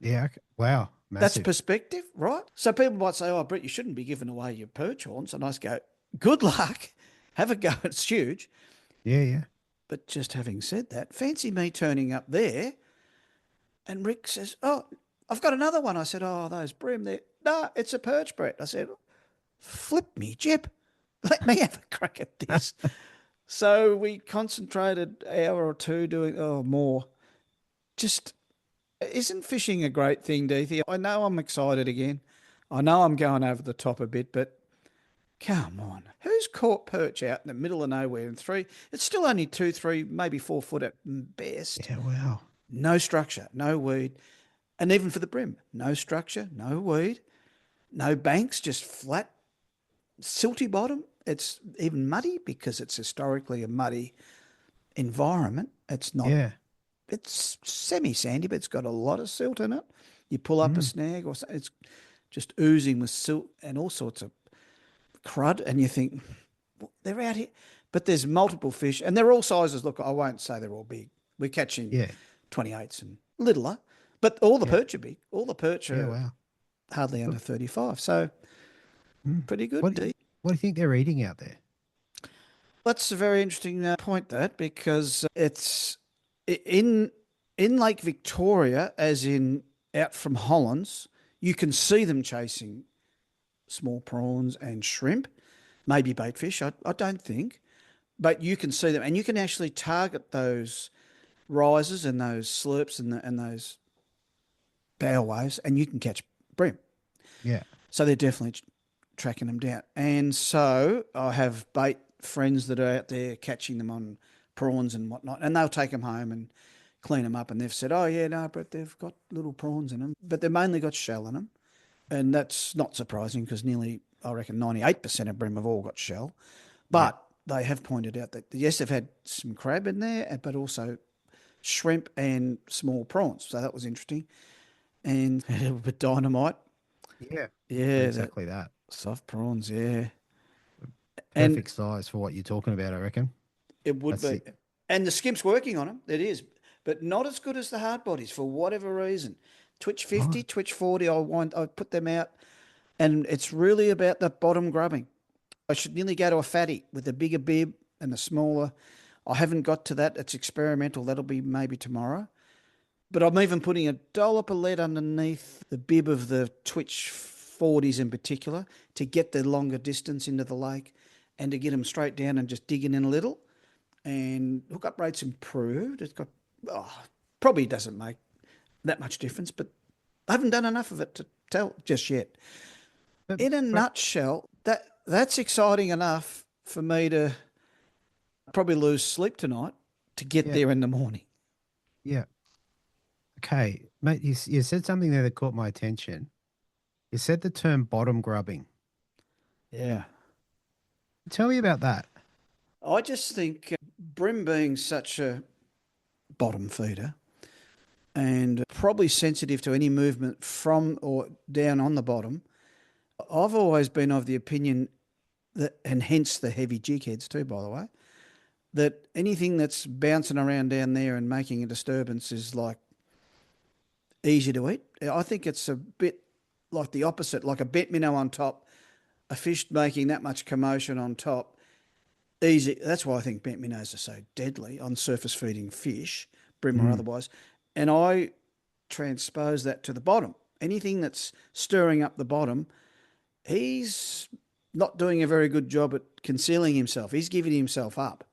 A: Yeah. Wow. Massive.
B: That's perspective, right? So people might say, oh, Brett, you shouldn't be giving away your perch horns. And I just go, good luck. Have a go. It's huge.
A: Yeah, yeah.
B: But just having said that, fancy me turning up there and Rick says, oh, I've got another one. I said, oh, those Bream there. No, it's a perch, Brett. I said, flip me, Jip. Let me have a crack at this. So we concentrated an hour or two doing, more. Just, isn't fishing a great thing, Deethy? I know I'm excited again. I know I'm going over the top a bit, but come on. Who's caught perch out in the middle of nowhere in three? It's still only 2, 3, maybe 4 foot at best.
A: Yeah, wow.
B: No structure, no weed. And even for the Bream, no structure, no weed, no banks, just flat, silty bottom. It's even muddy because it's historically a muddy environment. It's not.
A: Yeah.
B: It's semi-sandy, but it's got a lot of silt in it. You pull up a snag or something, it's just oozing with silt and all sorts of crud, and you think, well, they're out here. But there's multiple fish, and they're all sizes. Look, I won't say they're all big. We're catching 28s and littler, but all the perch are big. All the perch are hardly under 35. So pretty good.
A: What do you think they're eating out there?
B: That's a very interesting point, that, because it's in Lake Victoria, as in out from Hollands, you can see them chasing small prawns and shrimp, maybe baitfish, I don't think, but you can see them, and you can actually target those risers and those slurps and those bow waves, and you can catch bream. Yeah. So they're definitely tracking them down. And so I have bait friends that are out there catching them on prawns and whatnot, and they'll take them home and clean them up, and they've said, oh, yeah, no, but they've got little prawns in them, but they've mainly got shell in them. And that's not surprising because nearly, I reckon, 98% of bream have all got shell. But they have pointed out that, yes, they've had some crab in there, but also shrimp and small prawns. So that was interesting. And a little bit dynamite.
A: Yeah.
B: Yeah.
A: Exactly that.
B: Soft prawns, yeah.
A: Perfect size for what you're talking about, I reckon.
B: It would be. And the skimp's working on them. It is. But not as good as the hard bodies for whatever reason. Twitch 50, Twitch 40, I put them out, and it's really about the bottom grubbing. I should nearly go to a fatty with a bigger bib and a smaller. I haven't got to that. It's experimental. That'll be maybe tomorrow. But I'm even putting a dollop of lead underneath the bib of the Twitch 40s in particular to get the longer distance into the lake and to get them straight down and just digging in a little. And hookup rate's improved. It's got, probably doesn't make that much difference, but I haven't done enough of it to tell just yet. In a nutshell, that's exciting enough for me to probably lose sleep tonight to get there in the morning.
A: Yeah. Okay, mate, you said something there that caught my attention. You said the term bottom grubbing.
B: Yeah.
A: Tell me about that.
B: I just think bream being such a bottom feeder and probably sensitive to any movement from or down on the bottom, I've always been of the opinion that, and hence the heavy jig heads too, by the way, that anything that's bouncing around down there and making a disturbance is like easy to eat. I think it's a bit like the opposite, like a bent minnow on top, a fish making that much commotion on top. Easy. That's why I think bent minnows are so deadly on surface feeding fish. brim or otherwise, and I transpose that to the bottom. Anything that's stirring up the bottom, he's not doing a very good job at concealing himself. He's giving himself up.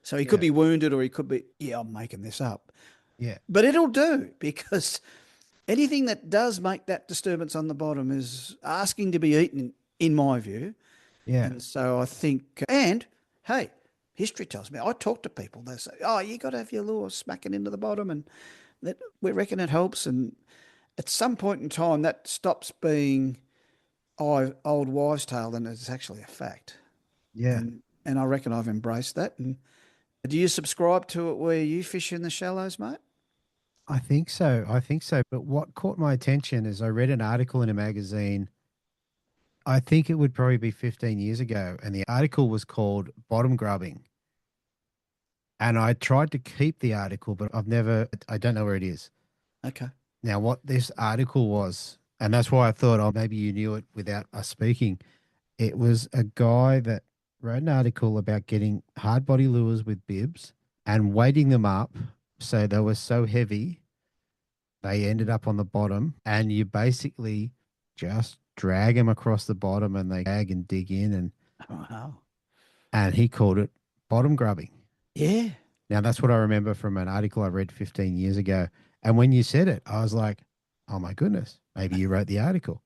B: So he could be wounded, or he could be, I'm making this up.
A: Yeah.
B: But it'll do, because anything that does make that disturbance on the bottom is asking to be eaten, in my view.
A: Yeah.
B: And so I think, and hey, history tells me, I talk to people, they say, you got to have your lure smacking into the bottom, and that we reckon it helps. And at some point in time, that stops being old wives' tale, and it's actually a fact.
A: Yeah.
B: And I reckon I've embraced that. And do you subscribe to it where you fish in the shallows, mate?
A: I think so. But what caught my attention is I read an article in a magazine. I think it would probably be 15 years ago. And the article was called Bottom-grubbing. And I tried to keep the article, but I don't know where it is.
B: Okay.
A: Now, what this article was, and that's why I thought, maybe you knew it without us speaking. It was a guy that wrote an article about getting hard body lures with bibs and weighting them up so they were so heavy they ended up on the bottom, and you basically just drag them across the bottom and they drag and dig in, and
B: Wow.
A: And he called it bottom grubbing.
B: Yeah.
A: Now, that's what I remember from an article I read 15 years ago. And when you said it, I was like, oh, my goodness, maybe you wrote the article.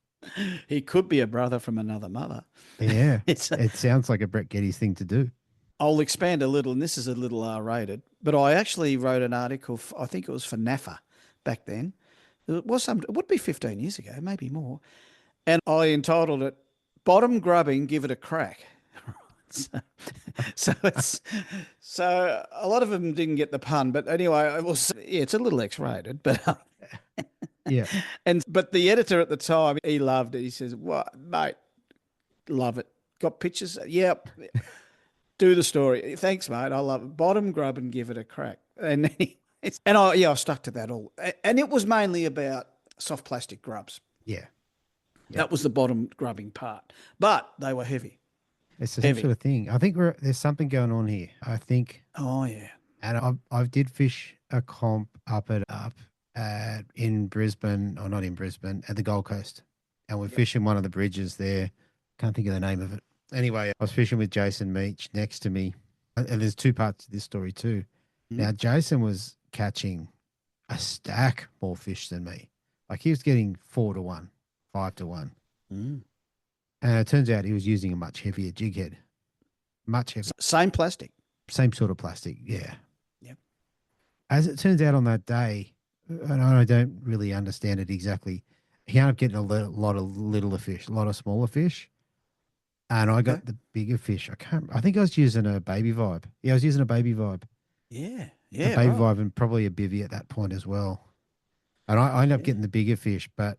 B: He could be a brother from another mother.
A: Yeah. It sounds like a Brett Geddes thing to do.
B: I'll expand a little, and this is a little R-rated, but I actually wrote an article, I think it was for NAFA back then. It would be 15 years ago, maybe more. And I entitled it, Bottom Grubbing, Give It a Crack. So a lot of them didn't get the pun, but anyway, it's a little X-rated, but
A: yeah.
B: But the editor at the time, he loved it. He says, "What, mate? Love it. Got pictures? Yep. Do the story. Thanks, mate. I love it. Bottom grub and give it a crack." And I stuck to that all. And it was mainly about soft plastic grubs.
A: Yeah.
B: That was the bottom grubbing part, but they were heavy.
A: It's the same sort of thing. I think there's something going on here. I think.
B: Oh yeah.
A: And I did fish a comp in Brisbane, or not in Brisbane, at the Gold Coast, and we're fishing one of the bridges there. Can't think of the name of it. Anyway, I was fishing with Jason Meach next to me, and there's two parts to this story too. Now, Jason was catching a stack more fish than me. Like, he was getting 4 to 1, 5 to 1. And it turns out he was using a much heavier jig head. Much heavier.
B: Same plastic.
A: Same sort of plastic, yeah.
B: Yep.
A: As it turns out on that day, and I don't really understand it exactly, he ended up getting a lot of littler fish, a lot of smaller fish. And I got the bigger fish. I think I was using a baby vibe. Yeah, I was using a baby vibe.
B: Yeah.
A: A baby vibe and probably a bivvy at that point as well. And I ended up getting the bigger fish, but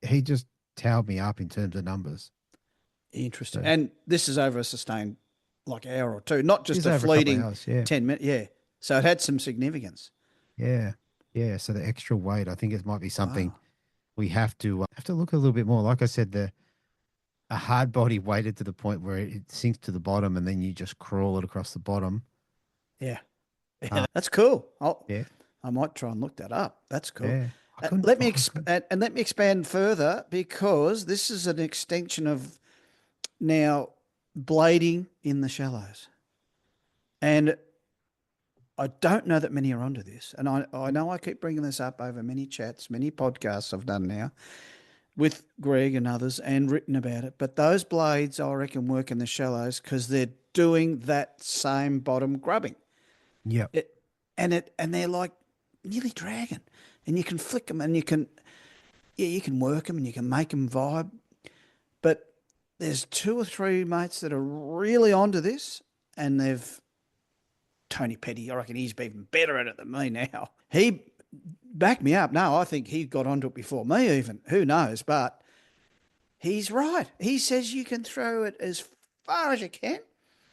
A: he just towed me up in terms of numbers.
B: Interesting. And this is over a sustained hour or two, not just a fleeting 10 minutes. Yeah. So it had some significance.
A: Yeah. Yeah. So the extra weight, I think it might be something we have to look a little bit more. Like I said, a hard body weighted to the point where it sinks to the bottom and then you just crawl it across the bottom.
B: Yeah. That's cool. I might try and look that up. That's cool.
A: Yeah.
B: Let me expand further, because this is an extension of now blading in the shallows. And I don't know that many are onto this. And I know I keep bringing this up over many chats, many podcasts I've done now with Greg and others, and written about it. But those blades, I reckon, work in the shallows because they're doing that same bottom grubbing.
A: Yeah.
B: And they're like nearly dragging. And you can flick them, and you can work them, and you can make them vibe. But there's 2 or 3 mates that are really onto this, and Tony Petty, I reckon he's even better at it than me now. He backed me up. No, I think he got onto it before me even. Who knows? But he's right. He says you can throw it as far as you can.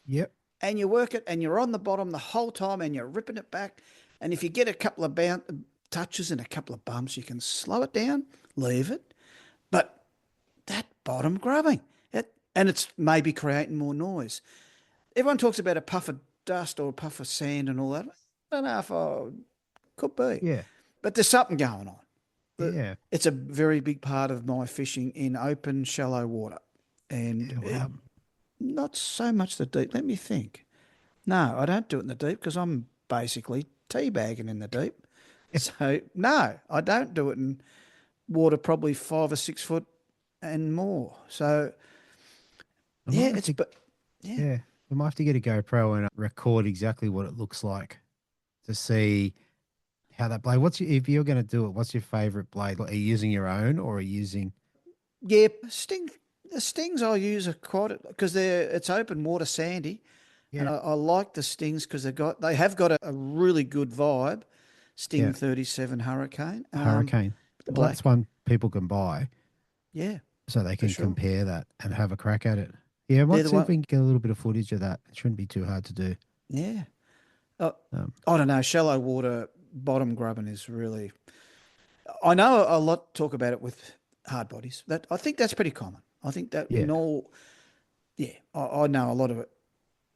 A: Yep.
B: And you work it, and you're on the bottom the whole time, and you're ripping it back. And if you get a couple of touches and a couple of bumps, you can slow it down, leave it. But that bottom grubbing, and it's maybe creating more noise. Everyone talks about a puff of dust or a puff of sand and all that. I don't know if I Could be.
A: Yeah.
B: But there's something going on.
A: Yeah.
B: It's a very big part of my fishing in open, shallow water. And
A: Wow.
B: not so much the deep. Let me think. No, I don't do it in the deep because I'm basically teabagging in the deep. So, no, I don't do it in water probably 5 or 6 foot and more. So, yeah, it's...
A: Yeah. We might have to get a GoPro and record exactly what it looks like to see how that blade. If you're going to do it, what's your favorite blade? Are you using your own or are you using?
B: Yeah, the stings I use are quite because it's open water, sandy, and I like the stings because they have got a really good vibe. Sting 37 Hurricane.
A: Hurricane. Well, that's one people can buy.
B: Yeah,
A: so they can compare that and have a crack at it. Yeah, might see if we can get a little bit of footage of that. It shouldn't be too hard to do.
B: Yeah. I don't know. Shallow water bottom grubbing is really... I know a lot talk about it with hard bodies. I think that's pretty common. I think that in all... Yeah, I know a lot of it.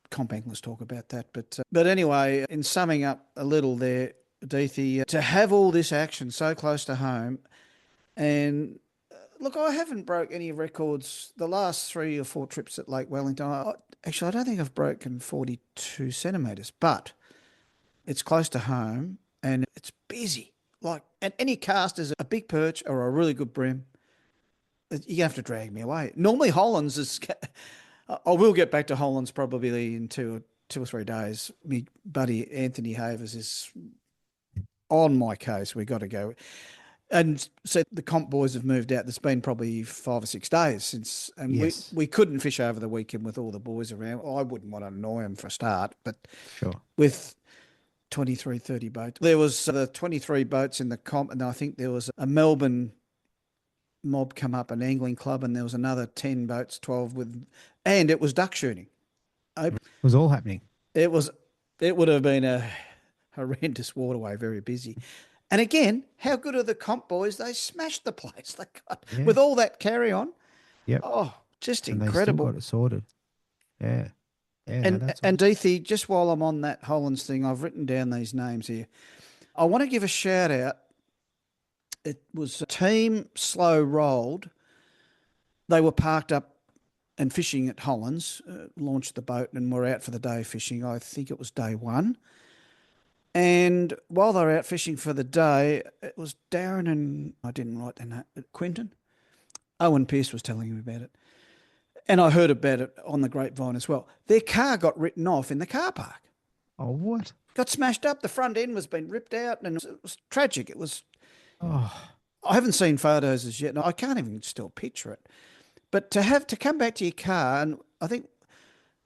B: Comp anglers talk about that. But anyway, in summing up a little there, Deethy, to have all this action so close to home and... Look, I haven't broke any records the last 3 or 4 trips at Lake Wellington. Actually, I don't think I've broken 42 centimetres, but it's close to home and it's busy. And any cast is a big perch or a really good brim. You're going to have to drag me away. Normally, Hollands is... I will get back to Hollands probably in 2 or 3 days. My buddy Anthony Havers is on my case. We got to go. And so the comp boys have moved out. There's been probably 5 or 6 days since, and we couldn't fish over the weekend with all the boys around. I wouldn't want to annoy them for a start, but with 23, 30 boats. There was the 23 boats in the comp, and I think there was a Melbourne mob come up, an angling club, and there was another 10 boats, 12 and it was duck shooting.
A: It was all happening.
B: It would have been a horrendous waterway, very busy. And again, how good are the comp boys? They smashed the place. With all that carry on.
A: Yep.
B: Oh, just
A: and
B: incredible.
A: They still got it sorted. Yeah.
B: And Deethy, just while I'm on that Hollands thing, I've written down these names here. I want to give a shout out. It was Team Slow Rolled. They were parked up and fishing at Hollands, launched the boat and were out for the day fishing. I think it was day 1. And while they were out fishing for the day, it was Darren and I didn't write their name, Quentin. Owen Pearce was telling me about it. And I heard about it on the grapevine as well. Their car got written off in the car park.
A: Oh, what?
B: Got smashed up. The front end was been ripped out and it was tragic. It was... Oh. I haven't seen photos as yet. I can't even still picture it. But to come back to your car, and I think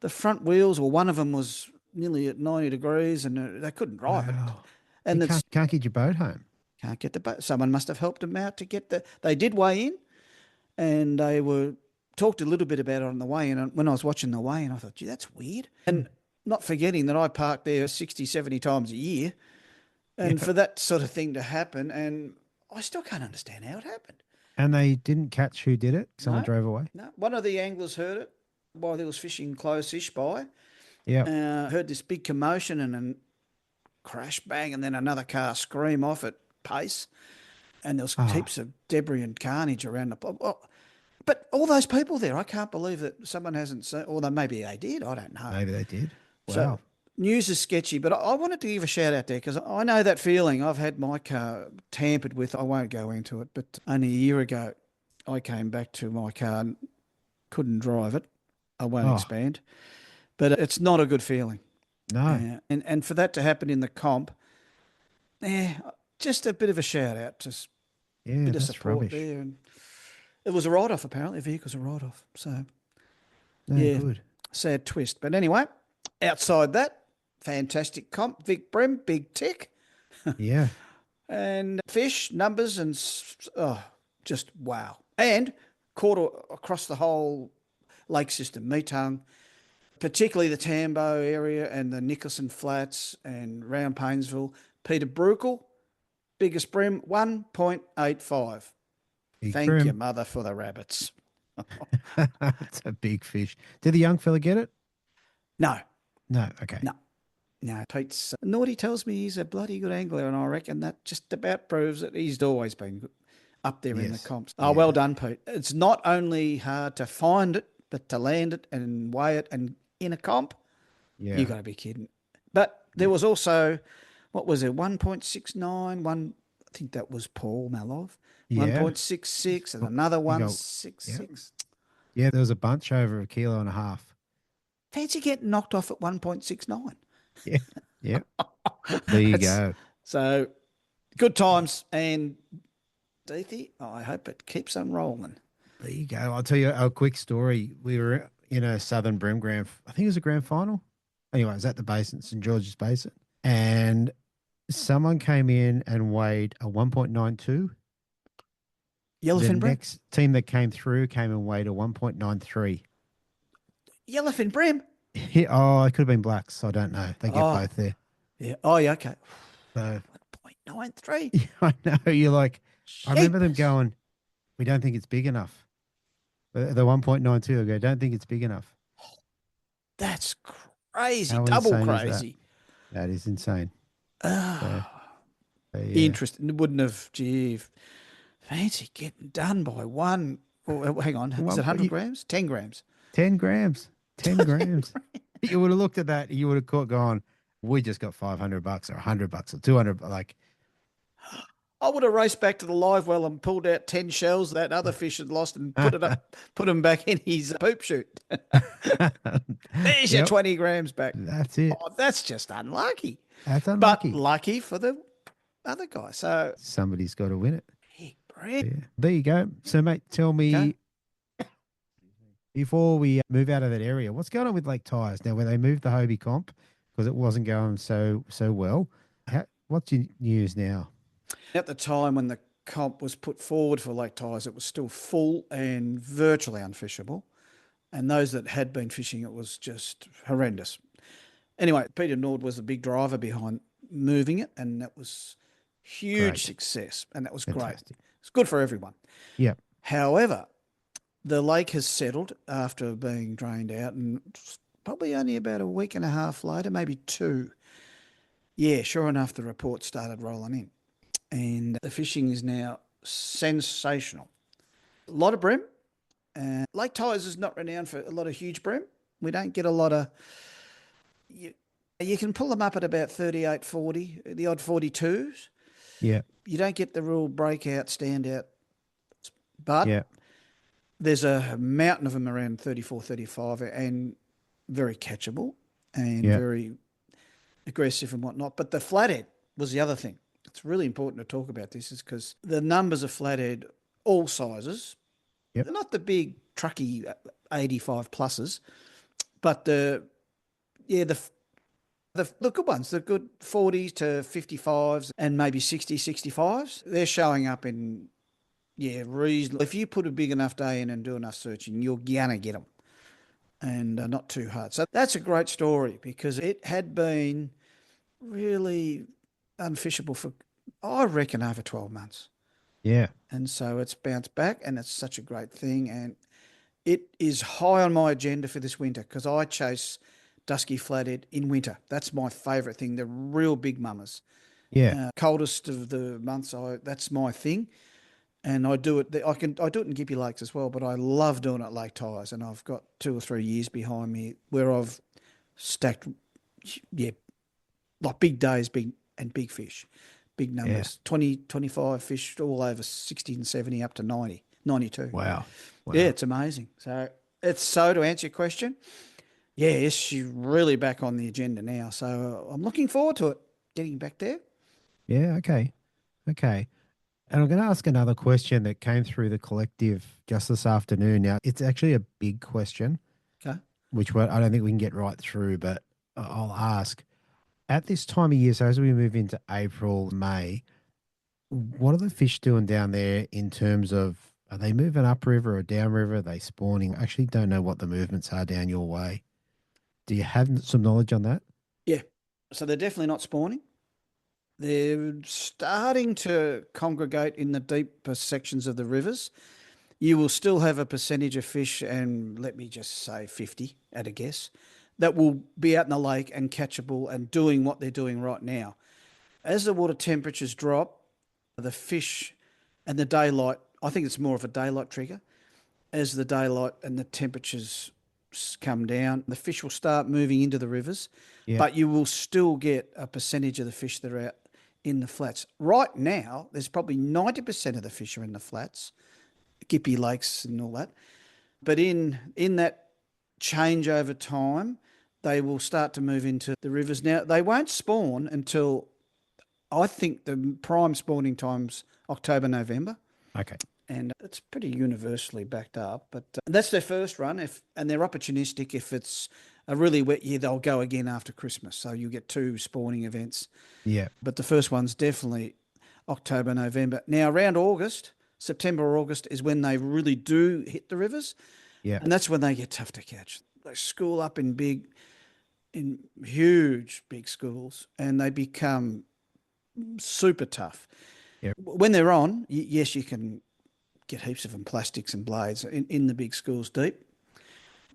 B: the front wheels, or one of them was nearly at 90 degrees and they couldn't drive it. And
A: you can't get your boat home.
B: Can't get the boat. Someone must have helped them out to get they did weigh in and they talked a little bit about it on the way in. And when I was watching the weigh in, I thought, gee, that's weird. And not forgetting that I park there 60, 70 times a year. And for that sort of thing to happen, and I still can't understand how it happened.
A: And they didn't catch who did it? Someone drove away?
B: No. One of the anglers heard it while he was fishing close-ish by.
A: Yeah.
B: Heard this big commotion and then crash, bang, and then another car scream off at pace. And there was heaps of debris and carnage around the pub. Well, but all those people there, I can't believe that someone hasn't seen, or maybe they did, I don't know.
A: Maybe they did. Wow.
B: So, news is sketchy, but I wanted to give a shout out there because I know that feeling. I've had my car tampered with. I won't go into it, but only a year ago, I came back to my car and couldn't drive it. I won't expand. But it's not a good feeling.
A: No.
B: And for that to happen in the comp, just a bit of a shout out. Just a bit of support
A: rubbish.
B: there. And it was a write-off, apparently. The vehicle's a write-off. So,
A: good.
B: Sad twist. But anyway, outside that, fantastic comp. Vic Bream, big tick.
A: Yeah.
B: And fish, numbers, and just wow. And caught across the whole lake system, Meetung, particularly the Tambo area and the Nicholson Flats and round Paynesville. Peter Brukel, biggest brim, 1.85. Thank you, mother, for the rabbits.
A: It's a big fish. Did the young fella get it?
B: No.
A: No, okay.
B: No. No, Pete's Naughty tells me he's a bloody good angler, and I reckon that just about proves that he's always been up there in the
A: Yes.
B: comps.
A: Yeah.
B: Oh, well done, Pete. It's not only hard to find it, but to land it and weigh it and in a comp,
A: Yeah.
B: you got to be kidding. But there was also, what was it, 1.69, I think that was Paul Malov,
A: Yeah.
B: 1.66 and another
A: You go-
B: 1.66.
A: Yeah, there was a bunch over 1.5 kilos.
B: Fancy getting knocked off at 1.69.
A: Yeah. Yeah. There you
B: That's-
A: go.
B: So good times. And Deethy, I hope it keeps on rolling.
A: There you go. I'll tell you a quick story. We were in a Southern Bream I think it was a grand final. Anyway, it was at the basin, St. George's Basin. And someone came in and weighed a 1.92.
B: Yellowfin
A: The
B: Bream?
A: next team that came through came and weighed a 1.93.
B: Yellowfin Bream?
A: Oh, it could have been blacks. I don't know. They get both there.
B: Yeah. Oh, yeah, okay.
A: So
B: 1.93.
A: I know. You're like, I remember them
B: Jeepers.
A: going, we don't think it's big enough. The 1.92, they go, don't think it's big enough.
B: That's crazy.
A: How
B: Double
A: insane is that?
B: crazy.
A: That is insane. So, yeah.
B: Interesting. It wouldn't have, fancy getting done by one. Oh, hang on. Is it 100 grams? 10 grams.
A: 10 grams. 10 grams. You would have looked at that. You would have gone, we just got $500 or $100 or 200. Like,
B: I would have raced back to the live well and pulled out 10 shells that other fish had lost and put them back in his poop chute. There's your 20 grams back.
A: That's it.
B: Oh, that's just unlucky.
A: That's unlucky.
B: But lucky for the other guy. So
A: Somebody's got to win it.
B: Vic Bream.
A: Yeah. There you go. So, mate, tell me, before we move out of that area, what's going on with Lake Tyers now? When they moved the Hobie comp because it wasn't going so well. What's your news now?
B: At the time when the comp was put forward for Lake Tyers, it was still full and virtually unfishable. And those that had been fishing, it was just horrendous. Anyway, Peter Nord was the big driver behind moving it, and that was huge success, and that was
A: Fantastic.
B: great. It's good for everyone.
A: Yeah.
B: However, the lake has settled after being drained out, and probably only about a week and a half later, maybe 2. Yeah, sure enough, the report started rolling in. And the fishing is now sensational. A lot of bream. Lake Tyers is not renowned for a lot of huge bream. We don't get a lot of... You can pull them up at about 38, 40, the odd 42s.
A: Yeah.
B: You don't get the real breakout, standout. But there's a mountain of them around 34, 35 and very catchable and very aggressive and whatnot. But the flathead was the other thing. It's really important to talk about this is because the numbers of flathead, all sizes, they're not the big trucky 85 pluses, but the good ones, the good 40s to 55s and maybe 60, 65s, they're showing up in, reasonable. If you put a big enough day in and do enough searching, you're going to get them and not too hard. So that's a great story because it had been really unfishable for, I reckon, over 12 months.
A: Yeah.
B: And so it's bounced back and it's such a great thing. And it is high on my agenda for this winter because I chase dusky flathead in winter. That's my favourite thing, the real big mummers.
A: Yeah.
B: Coldest of the months, that's my thing. And I do it. I do it in Gippy Lakes as well, but I love doing it at Lake Tyers. And I've got 2 or 3 years behind me where I've stacked, like big days, big fish, big numbers, 20, 25 fish, all over 60 and 70 up to 90, 92.
A: Wow.
B: Yeah, it's amazing. So to answer your question, yes, she's really back on the agenda now. So I'm looking forward to it, getting back there.
A: Yeah. Okay. And I'm going to ask another question that came through the collective just this afternoon. Now, it's actually a big question, which I don't think we can get right through, but I'll ask. At this time of year, so as we move into April, May, what are the fish doing down there in terms of, are they moving upriver or downriver? Are they spawning? I actually don't know what the movements are down your way. Do you have some knowledge on that?
B: Yeah. So they're definitely not spawning. They're starting to congregate in the deeper sections of the rivers. You will still have a percentage of fish, and let me just say 50 at a guess, that will be out in the lake and catchable and doing what they're doing right now. As the water temperatures drop, the fish and the daylight, I think it's more of a daylight trigger. As the daylight and the temperatures come down, the fish will start moving into the rivers, but you will still get a percentage of the fish that are out in the flats. Right now, there's probably 90% of the fish are in the flats, Gippy lakes and all that. But in that change over time, they will start to move into the rivers. Now, they won't spawn until, I think the prime spawning time's October, November.
A: Okay.
B: And it's pretty universally backed up. But that's their first run, and they're opportunistic. If it's a really wet year, they'll go again after Christmas. So you get 2 spawning events.
A: Yeah.
B: But the first one's definitely October, November. Now, around August, September or August is when they really do hit the rivers.
A: Yeah.
B: And that's when they get tough to catch. They school up in huge, big schools, and they become super tough.
A: Yep.
B: When they're on, yes, you can get heaps of them, plastics and blades in the big schools deep.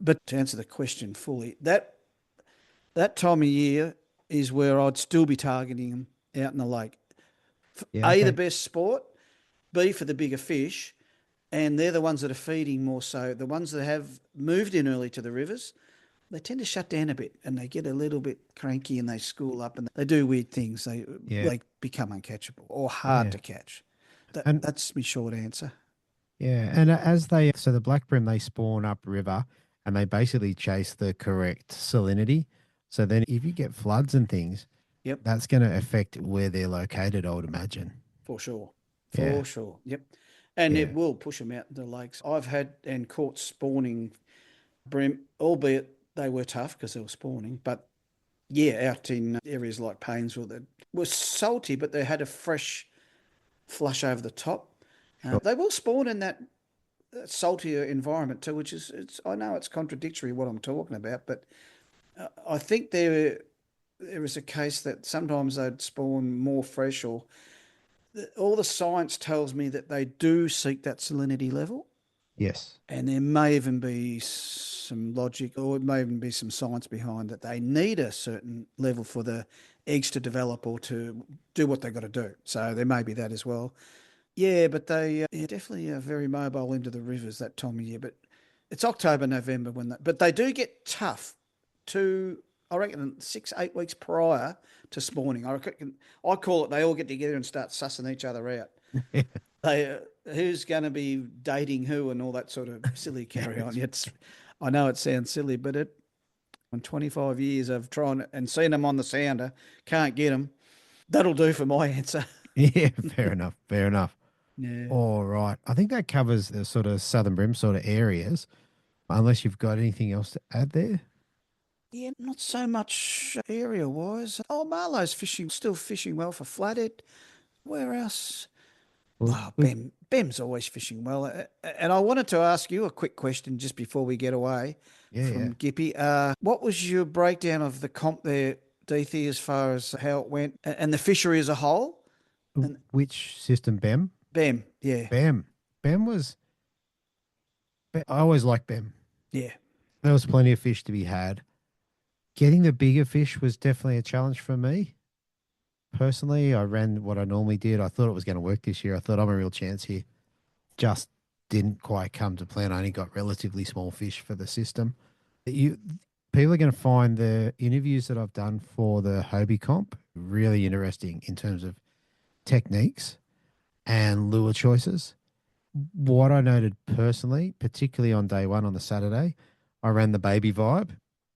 B: But to answer the question fully, that time of year is where I'd still be targeting them out in the lake. The best sport, B, for the bigger fish, and they're the ones that are feeding more so. The ones that have moved in early to the rivers, they tend to shut down a bit and they get a little bit cranky and they school up and they do weird things. They become uncatchable or hard to catch. That's my short answer.
A: Yeah, and so the black brim, they spawn upriver and they basically chase the correct salinity. So then if you get floods and things, that's going to affect where they're located, I would imagine.
B: For sure. For sure. Yep. And it will push them out into the lakes. I've had and caught spawning brim, albeit they were tough because they were spawning. But, out in areas like Paynesville that were salty, but they had a fresh flush over the top. They will spawn in that saltier environment too, which is, I know it's contradictory what I'm talking about, but I think there is a case that sometimes they'd spawn more fresh, or all the science tells me that they do seek that salinity level.
A: Yes.
B: And there may even be some logic, or it may even be some science behind that they need a certain level for the eggs to develop or to do what they've got to do. So there may be that as well. Yeah, but they definitely are very mobile into the rivers that time of year. But it's October, November but they do get tough to, I reckon, 6-8 weeks prior to spawning. I call it they all get together and start sussing each other out. Who's going to be dating who and all that sort of silly carry on. I know it sounds silly, but in 25 years of trying and seeing them on the sounder, can't get them. That'll do for my answer.
A: Yeah, fair enough. Fair enough.
B: Yeah.
A: All right. I think that covers the sort of southern brim sort of areas, unless you've got anything else to add there.
B: Yeah, not so much area-wise. Marlowe's still fishing well for flathead. Where else? Bem's always fishing well. And I wanted to ask you a quick question just before we get away from Gippy. What was your breakdown of the comp there, Deethy, as far as how it went and the fishery as a whole?
A: Which system, Bem?
B: Bem, yeah.
A: Bem was... I always liked Bem.
B: Yeah.
A: There was plenty of fish to be had. Getting the bigger fish was definitely a challenge for me. Personally, I ran what I normally did. I thought it was going to work this year. I thought I'm a real chance here. Just didn't quite come to plan. I only got relatively small fish for the system. People are going to find the interviews that I've done for the Hobie comp really interesting in terms of techniques and lure choices. What I noted personally, particularly on day one on the Saturday, I ran the baby vibe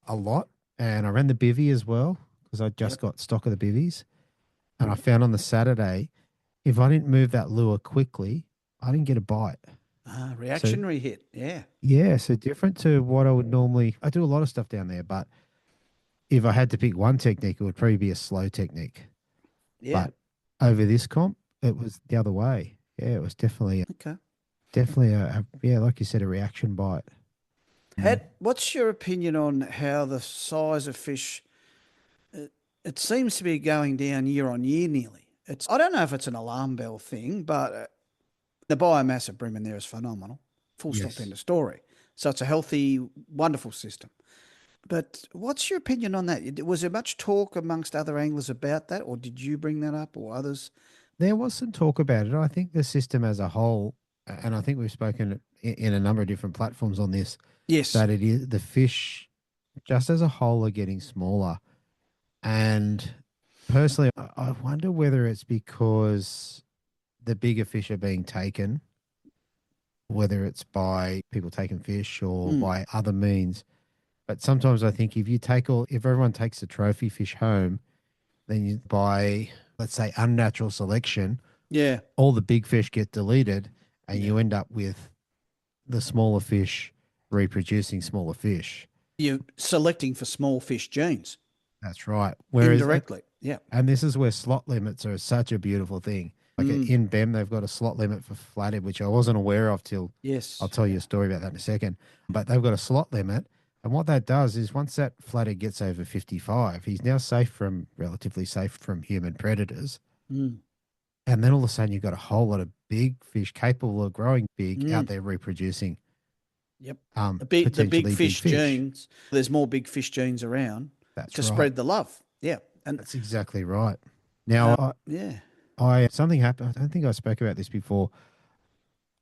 A: a lot, and I ran the bivvy as well because I just got stock of the bivvies. And I found on the Saturday, if I didn't move that lure quickly, I didn't get a bite.
B: Reactionary hit, yeah.
A: Yeah, so different to what I would normally... I do a lot of stuff down there, but if I had to pick one technique, it would probably be a slow technique.
B: Yeah.
A: But over this comp, it was the other way. Yeah, it was definitely... Definitely, like you said, a reaction bite.
B: What's your opinion on how the size of fish... It seems to be going down year on year nearly. I don't know if it's an alarm bell thing, but the biomass of bream in there is phenomenal. Full stop, end of story. So it's a healthy, wonderful system. But what's your opinion on that? Was there much talk amongst other anglers about that, or did you bring that up, or others?
A: There was some talk about it. I think the system as a whole, and I think we've spoken in a number of different platforms on this,
B: Yes.
A: that it is the fish just as a whole are getting smaller. And personally, I wonder whether it's because the bigger fish are being taken, whether it's by people taking fish or
B: Mm.
A: by other means. But sometimes I think if everyone takes a trophy fish home, then you by, let's say, unnatural selection,
B: Yeah.
A: all the big fish get deleted and
B: Yeah.
A: you end up with the smaller fish reproducing smaller fish.
B: You're selecting for small fish genes
A: That's right. Whereas,
B: indirectly. Yeah.
A: and this is where slot limits are such a beautiful thing. Like in BEM, they've got a slot limit for flathead, which I wasn't aware of till
B: Yes.
A: I'll tell you a story about that in a second. But they've got a slot limit. And what that does is once that flathead gets over 55, he's now relatively safe from human predators.
B: Mm.
A: And then all of a sudden you've got a whole lot of big fish capable of growing big out
B: Mm.
A: there reproducing.
B: Yep. The
A: Potentially
B: big fish genes. There's more big fish genes around
A: That's
B: to
A: right.
B: spread the love. Yeah. And
A: That's exactly right. Now,
B: yeah.
A: something happened. I don't think I spoke about this before.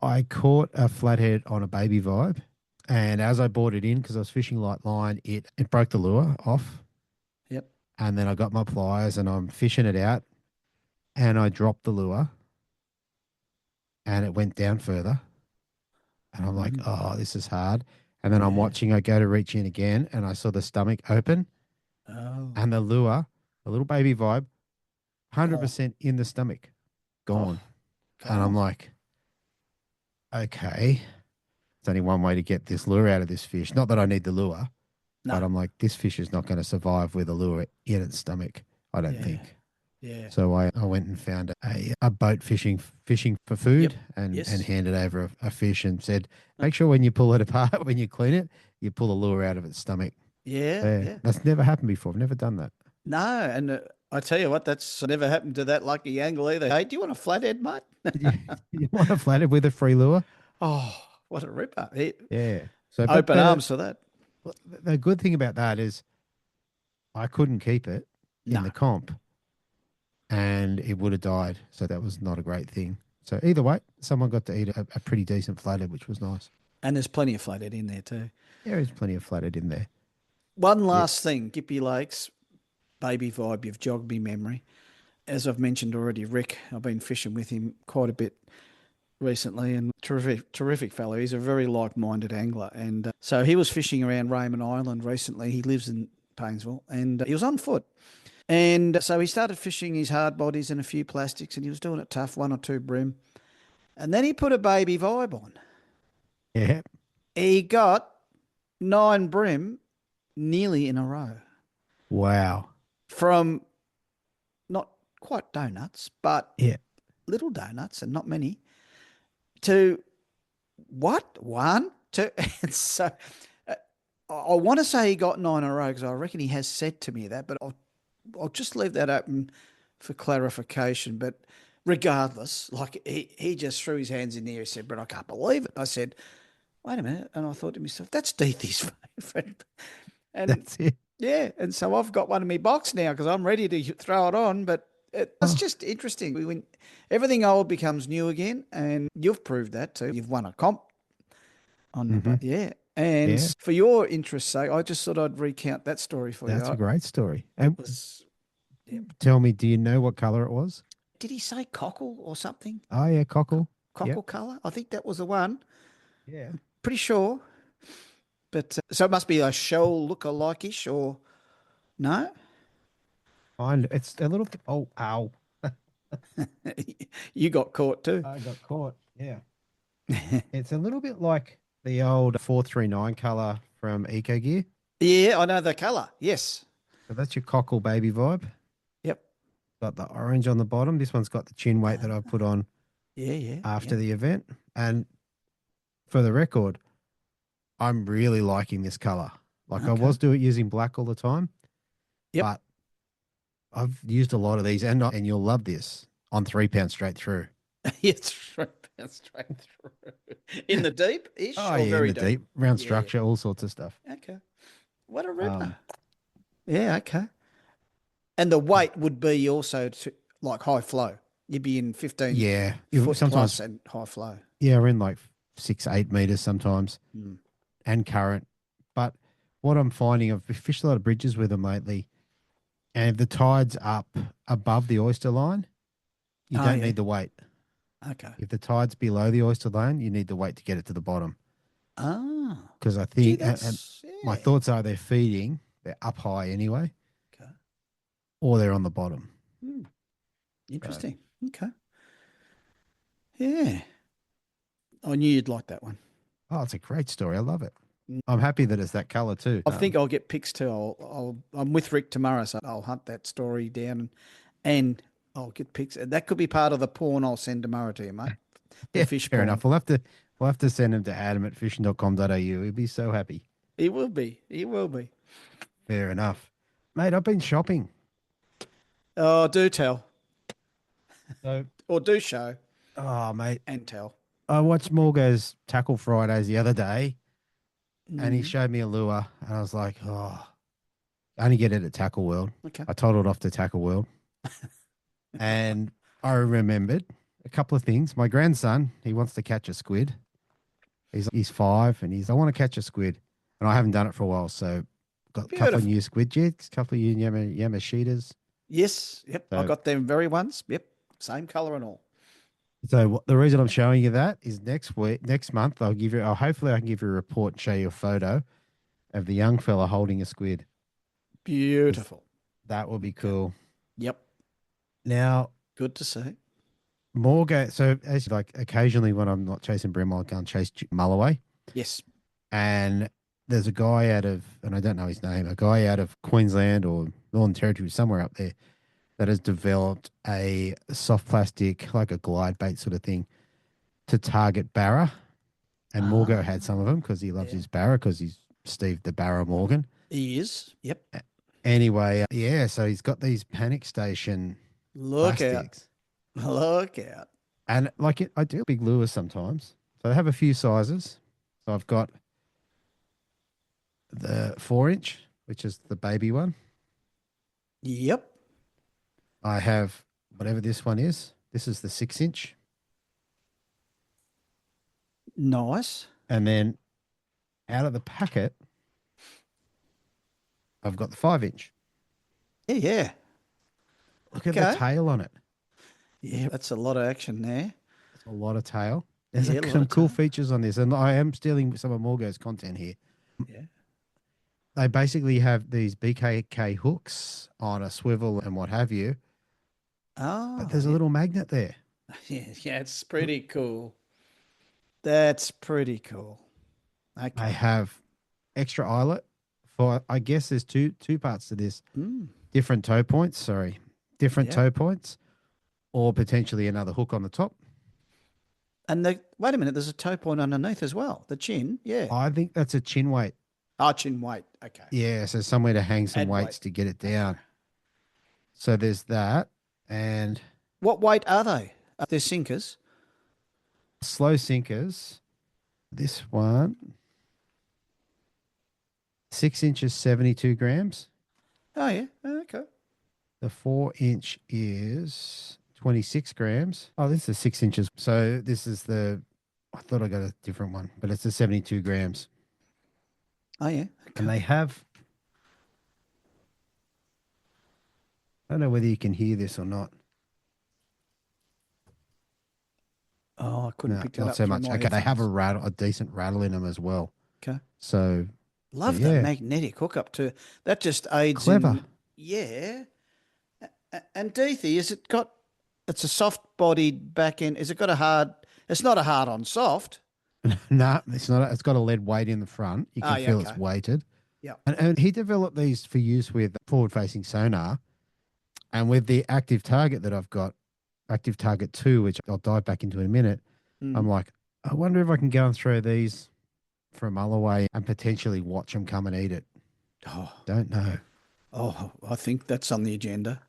A: I caught a flathead on a baby vibe, and as I brought it in, because I was fishing light line, it broke the lure off.
B: Yep.
A: And then I got my pliers and I'm fishing it out, and I dropped the lure, and it went down further. And I'm like, oh, this is hard. And then I'm watching, I go to reach in again, and I saw the stomach open, and the lure, a little baby vibe, 100% in the stomach, gone. And I'm like, okay, there's only one way to get this lure out of this fish. Not that I need the lure, but I'm like, this fish is not going to survive with a lure in its stomach, I don't think.
B: Yeah.
A: So I went and found a boat fishing for food and handed over a fish and said, make sure when you pull it apart, when you clean it, you pull the lure out of its stomach.
B: Yeah.
A: That's never happened before. I've never done that.
B: No, and I tell you what, that's never happened to that lucky angler either. Hey, do you want a flathead, mate?
A: You want a flathead with a free lure?
B: Oh, what a ripper.
A: Yeah. So
B: Open arms for that.
A: The good thing about that is I couldn't keep it in the comp and it would have died. So that was not a great thing. So either way, someone got to eat a pretty decent flathead, which was nice.
B: And there's plenty of flathead in there too.
A: There is plenty of flathead in there.
B: One last thing, Gippy Lakes, baby vibe, you've jogged me memory. As I've mentioned already, Rick, I've been fishing with him quite a bit recently, and terrific fellow. He's a very like-minded angler. And so he was fishing around Raymond Island recently. He lives in Paynesville, and he was on foot. And so he started fishing his hard bodies and a few plastics, and he was doing it tough, 1 or 2 bream. And then he put a baby vibe on.
A: Yeah.
B: He got 9 bream nearly in a row.
A: Wow.
B: From not quite donuts, but little donuts and not many, to what? 1, 2. And so I want to say he got 9 in a row because I reckon he has said to me that, but I'll just leave that open for clarification. But regardless, like he just threw his hands in the air and said, "But I can't believe it." I said, "Wait a minute." And I thought to myself, that's Deethy's favorite. And
A: that's it.
B: Yeah. And so I've got one in my box now because I'm ready to throw it on. But that's just interesting. When everything old becomes new again, and you've proved that too. You've won a comp on And for your interest's sake, I just thought I'd recount that story for you.
A: That's a great story. And tell me, do you know what colour it was?
B: Did he say cockle or something?
A: Oh, yeah, cockle.
B: Cockle colour? I think that was the one.
A: Yeah.
B: Pretty sure. But so it must be a shell look-alike-ish or no?
A: It's a little bit. Oh, ow.
B: You got caught too.
A: I got caught. Yeah. It's a little bit like the old 439 colour from Eco Gear.
B: Yeah, I know the colour. Yes.
A: So that's your cockle baby vibe.
B: Yep.
A: Got the orange on the bottom. This one's got the chin weight that I put on after the event. And for the record, I'm really liking this colour. Like I was using black all the time.
B: Yep.
A: But I've used a lot of these, and you'll love this on 3 pound straight through.
B: It's 3 pounds straight through. In the deep-ish or very
A: in the deep. Round structure, all sorts of stuff.
B: Okay. What a ripper. Yeah, okay. And the weight would be also like high flow. You'd be in 15
A: Yeah.
B: foot
A: Sometimes,
B: plus and high flow.
A: yeah, we're in like 6, 8 meters sometimes and current. But what I'm finding, I've fished a lot of bridges with them lately. And if the tide's up above the oyster line, you don't need the weight.
B: Okay.
A: If the tide's below the oyster line, you need the weight to get it to the bottom.
B: Ah.
A: Because I think, and my thoughts are they're feeding, they're up high anyway,
B: Okay.
A: or they're on the bottom.
B: Interesting. Okay. Yeah. I knew you'd like that one.
A: Oh, it's a great story. I love it. I'm happy that it's that colour too.
B: I think I'll get pics too. I'm with Rick tomorrow, so I'll hunt that story down and I'll get pics. That could be part of the porn I'll send tomorrow to you, mate. The fish
A: fair
B: porn.
A: enough. We'll have to send him to Adam at fishing.com.au. He'll be so happy.
B: He will be. He will be.
A: Fair enough. Mate, I've been shopping.
B: Oh, do tell.
A: So,
B: Or do show.
A: Oh, mate.
B: And tell.
A: I watched Morgo's Tackle Fridays the other day and he showed me a lure and I was like, oh, I only get it at Tackle World.
B: Okay.
A: I toddled off to Tackle World and I remembered a couple of things. My grandson, he wants to catch a squid. He's 5 and I want to catch a squid and I haven't done it for a while. So got a couple of new squid jigs, a couple of new Yamashitas.
B: Yes. Yep. I got them very ones. Yep. Same color and all.
A: So the reason I'm showing you that is next month, hopefully I can give you a report and show you a photo of the young fella holding a squid.
B: Beautiful.
A: That will be cool.
B: Yep.
A: Now,
B: good to see.
A: So as like occasionally when I'm not chasing bream, I'll go and chase mulloway.
B: Yes.
A: And there's a guy and I don't know his name, a guy out of Queensland or Northern Territory, somewhere up there, that has developed a soft plastic, like a glide bait sort of thing, to target barra. And Morgo had some of them because he loves his barra because he's Steve the Barra Morgan.
B: He is. Yep.
A: Anyway, so he's got these panic station plastics.
B: Look out.
A: And I do big lures sometimes. So I have a few sizes. So I've got the 4-inch, which is the baby one.
B: Yep.
A: I have whatever this one is. This is the 6-inch.
B: Nice.
A: And then out of the packet, I've got the 5-inch.
B: Yeah.
A: Look at the tail on it.
B: Yeah, that's a lot of action there.
A: That's a lot of tail. There's some cool features on this. And I am stealing some of Morgo's content here.
B: Yeah.
A: They basically have these BKK hooks on a swivel and what have you.
B: Oh.
A: But there's a little magnet there.
B: Yeah, it's pretty cool. That's pretty cool. Okay.
A: I have extra eyelet for, I guess there's two parts to this. Different toe points, toe points, or potentially another hook on the top.
B: And wait a minute, there's a toe point underneath as well, the chin, yeah.
A: I think that's a chin weight.
B: Oh, chin weight, okay.
A: Yeah, so somewhere to hang some weights to get it down. So there's that. And
B: what weight are they? They're sinkers.
A: Slow sinkers. This one, 6 inches, 72 grams.
B: Oh, yeah. Okay.
A: The 4-inch is 26 grams. Oh, this is 6 inches. So this is I thought I got a different one, but it's the 72 grams.
B: Oh, yeah. Okay.
A: And they have, I don't know whether you can hear this or not.
B: Oh, I couldn't pick that up.
A: Not so much. Okay, they have a decent rattle in them as well.
B: Okay.
A: So
B: love the magnetic hookup too. That just aids.
A: Clever.
B: Yeah. And Deethy, it's a soft-bodied back end. Has it got it's not a hard-on soft.
A: No, it's not. It's got a lead weight in the front. You can feel it's weighted.
B: Yeah.
A: And he developed these for use with forward-facing sonar. And with the active target that I've got, active target 2, which I'll dive back into in a minute, I'm like, I wonder if I can go and throw these for a mulloway and potentially watch them come and eat it.
B: Oh.
A: Don't know.
B: Oh, I think that's on the agenda.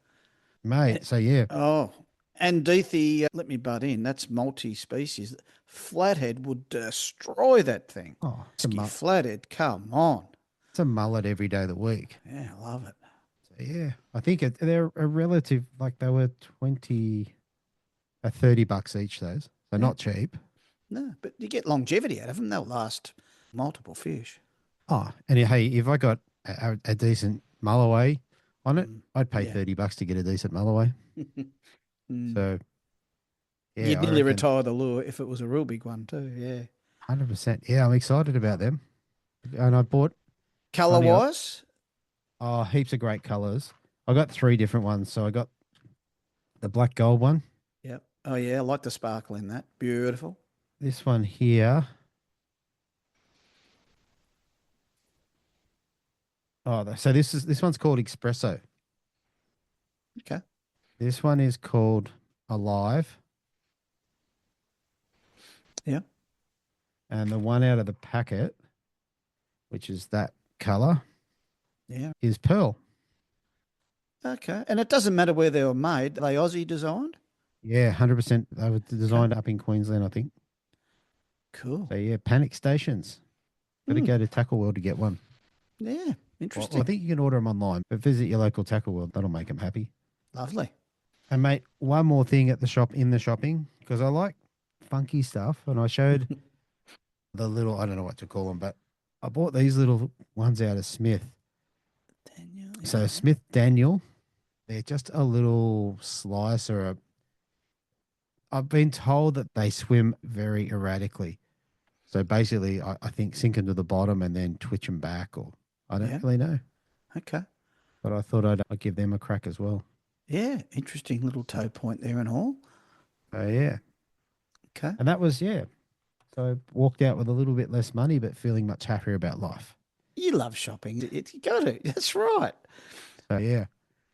A: Mate, so yeah.
B: Oh, and Deethy, let me butt in, that's multi-species. Flathead would destroy that thing.
A: Oh,
B: Flathead, come on.
A: It's a mullet every day of the week.
B: Yeah, I love it.
A: So, yeah, I think they're a relative, like they were 30 bucks each, those. So not cheap.
B: No, but you get longevity out of them. They'll last multiple fish.
A: Oh, and hey, if I got a decent mulloway on it, I'd pay
B: yeah.
A: 30 bucks to get a decent mulloway. So, yeah,
B: You'd
A: I
B: nearly
A: reckon
B: retire the lure if it was a real big one too. Yeah.
A: 100%. Yeah, I'm excited about them. And I bought
B: Color wise,
A: heaps of great colors. I got 3 different ones. So I got the black gold one.
B: yep. Oh yeah, I like the sparkle in that. Beautiful.
A: This one here. Oh, so this one's called Espresso.
B: Okay.
A: This one is called Alive.
B: Yeah.
A: And the one out of the packet, which is that color, is Pearl.
B: Okay. And it doesn't matter where they were made. Are they Aussie designed?
A: Yeah, 100%. They were designed up in Queensland, I think.
B: Cool.
A: So, yeah, Panic Stations. Got to go to Tackle World to get one.
B: Yeah. Interesting.
A: Well, I think you can order them online, but visit your local Tackle World. That'll make them happy.
B: Lovely.
A: And, mate, one more thing at the shop, in the shopping, because I like funky stuff. And I showed the little, I don't know what to call them, but I bought these little ones out of Smith.
B: Daniel.
A: So Smith Daniel, they're just a little slice or I've been told that they swim very erratically. So basically, I think sink them to the bottom and then twitch them back, or I don't really know.
B: Okay.
A: But I thought I'd give them a crack as well.
B: Yeah. Interesting little toe point there and all.
A: Oh, yeah.
B: Okay.
A: And that was, So I walked out with a little bit less money, but feeling much happier about life.
B: You love shopping. You got to. That's right.
A: So, yeah.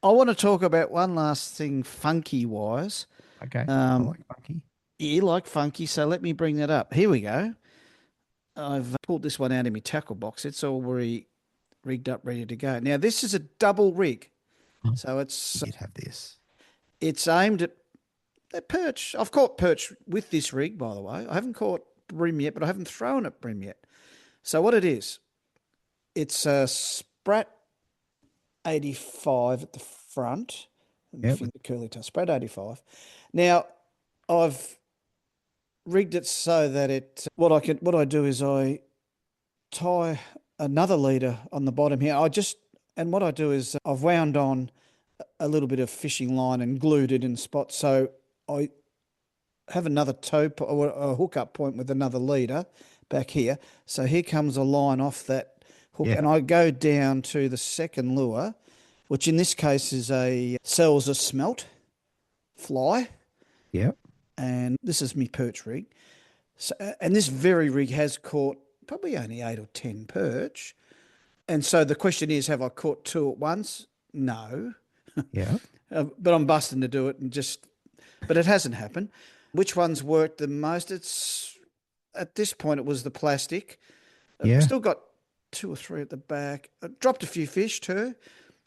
B: I want to talk about one last thing funky wise.
A: Okay. I like funky.
B: You like funky, so let me bring that up. Here we go. I've pulled this one out of my tackle box. It's already rigged up, ready to go. Now, this is a double rig. So it's...
A: You did have this.
B: It's aimed at perch. I've caught perch with this rig, by the way. I haven't caught bream yet, but I haven't thrown at bream yet. So what it is, it's a Sprat 85 at the front.
A: Yep.
B: The curly tail, Sprat 85. Now, I've rigged it so that what I do is I tie another leader on the bottom here. And what I do is I've wound on a little bit of fishing line and glued it in spots. So I have another or a hookup point with another leader back here. So here comes a line off that hook, and I go down to the second lure, which in this case is sells a smelt fly.
A: Yep.
B: And this is me perch rig. So, and this very rig has caught probably only 8 or 10 perch. And so the question is, have I caught 2 at once? No.
A: Yeah.
B: But I'm busting to do it but it hasn't happened. Which one's worked the most? At this point, it was the plastic.
A: Yeah.
B: I've still got 2 or 3 at the back. I dropped a few fish too.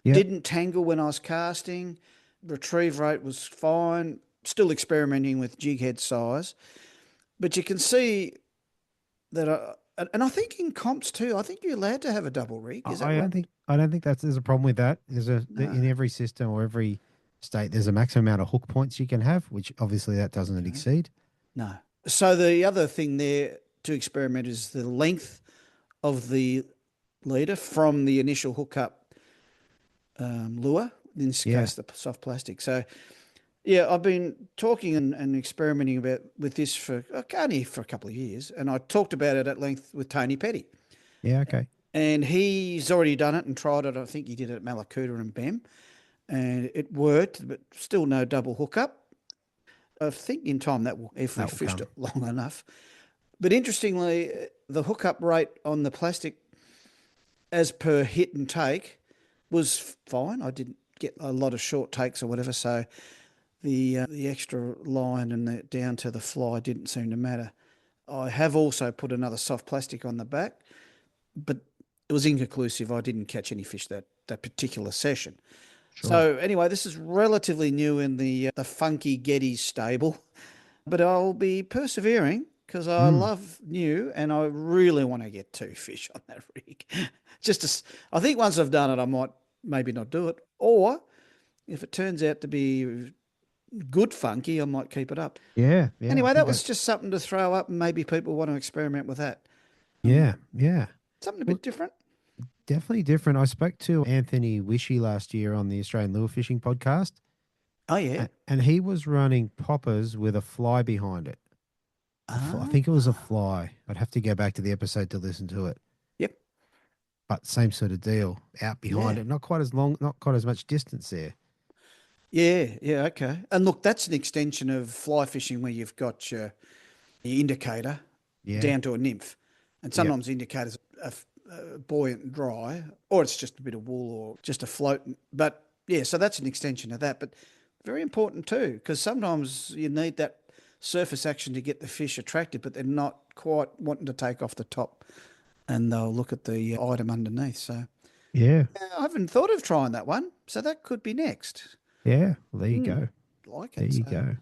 A: Yep.
B: Didn't tangle when I was casting. Retrieve rate was fine. Still experimenting with jig head size. But you can see that and I think in comps too, I think you're allowed to have a double rig. Is that right?
A: I don't think there's a problem with that. In every system or every state, there's a maximum amount of hook points you can have, which obviously that doesn't exceed.
B: No. So the other thing there to experiment is the length of the leader from the initial hookup lure. In this case, the soft plastic. So, I've been talking and experimenting with this for only for a couple of years, and I talked about it at length with Tony Petty.
A: Yeah, okay.
B: And he's already done it and tried it. I think he did it at Malakuta and Bem, and it worked, but still no double hookup. I think in time if we fished it long enough. But interestingly, the hookup rate on the plastic, as per hit and take, was fine. I didn't get a lot of short takes or whatever, so the extra line and down to the fly didn't seem to matter. I have also put another soft plastic on the back, but it was inconclusive. I didn't catch any fish that particular session. Sure. So anyway, this is relatively new in the funky Geddes stable, but I'll be persevering because I love new and I really want to get 2 fish on that rig. I think once I've done it, I might maybe not do it. Or if it turns out to be good funky, I might keep it up.
A: Yeah, yeah. I
B: Anyway,
A: think
B: that was just something to throw up, and maybe people want to experiment with that.
A: yeah, yeah.
B: Something a bit different.
A: Definitely different. I spoke to Anthony Wishy last year on the Australian Lure Fishing podcast,
B: Oh, yeah.
A: and he was running poppers with a fly behind it. I think it was a fly. I'd have to go back to the episode to listen to it.
B: Yep.
A: But same sort of deal, out behind it. Not quite as long, not quite as much distance there.
B: Yeah, yeah, okay. And look, that's an extension of fly fishing where you've got your indicator down to a nymph. And sometimes the indicator's buoyant and dry, or it's just a bit of wool or just a float. But yeah, so that's an extension of that. But very important too, because sometimes you need that surface action to get the fish attracted, but they're not quite wanting to take off the top, and they'll look at the item underneath. So
A: Yeah.
B: I haven't thought of trying that one, so that could be next.
A: Yeah. Well, there you go.
B: Like
A: There
B: it.
A: you
B: So,
A: go.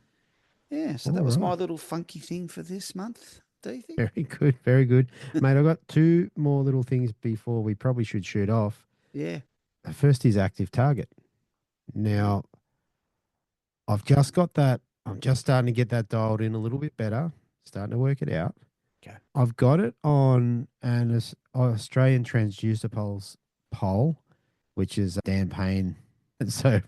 B: yeah, so that was my little funky thing for this month. Do you think?
A: Very good. Very good. Mate, I've got 2 more little things before we probably should shoot off.
B: Yeah.
A: The first is active target. Now, I've just got that. I'm just starting to get that dialed in a little bit better, starting to work it out.
B: Okay.
A: I've got it on an Australian transducer pole, which is Dan Payne. And so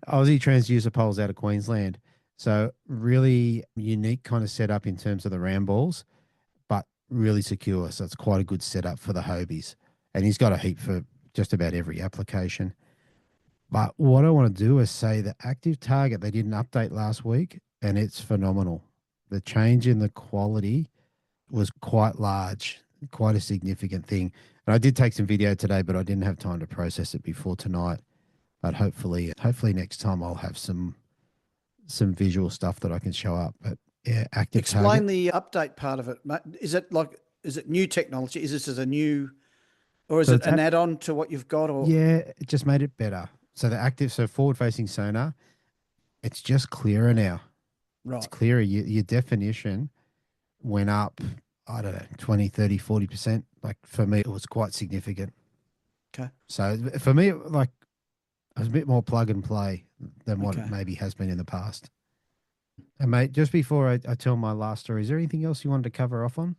A: Aussie transducer poles out of Queensland. So really unique kind of setup in terms of the round balls, but really secure. So it's quite a good setup for the Hobies. And he's got a heap for just about every application. But what I want to do is say the active target, they did an update last week, and it's phenomenal. The change in the quality was quite large, quite a significant thing. And I did take some video today, but I didn't have time to process it before tonight. But hopefully next time I'll have some visual stuff that I can show up. But yeah, active
B: Explain
A: target.
B: the update part of it, mate. Is it new technology? Is this as a new, or is it an add-on to what you've got? Or
A: Yeah, it just made it better. So forward-facing sonar, it's just clearer now.
B: right?
A: It's clearer. Your definition went up, I don't know, 20, 30, 40%. Like for me, it was quite significant.
B: Okay.
A: So for me, like, it was a bit more plug and play than what
B: Okay.
A: it maybe has been in the past. And mate, just before I tell my last story, is there anything else you wanted to cover off on?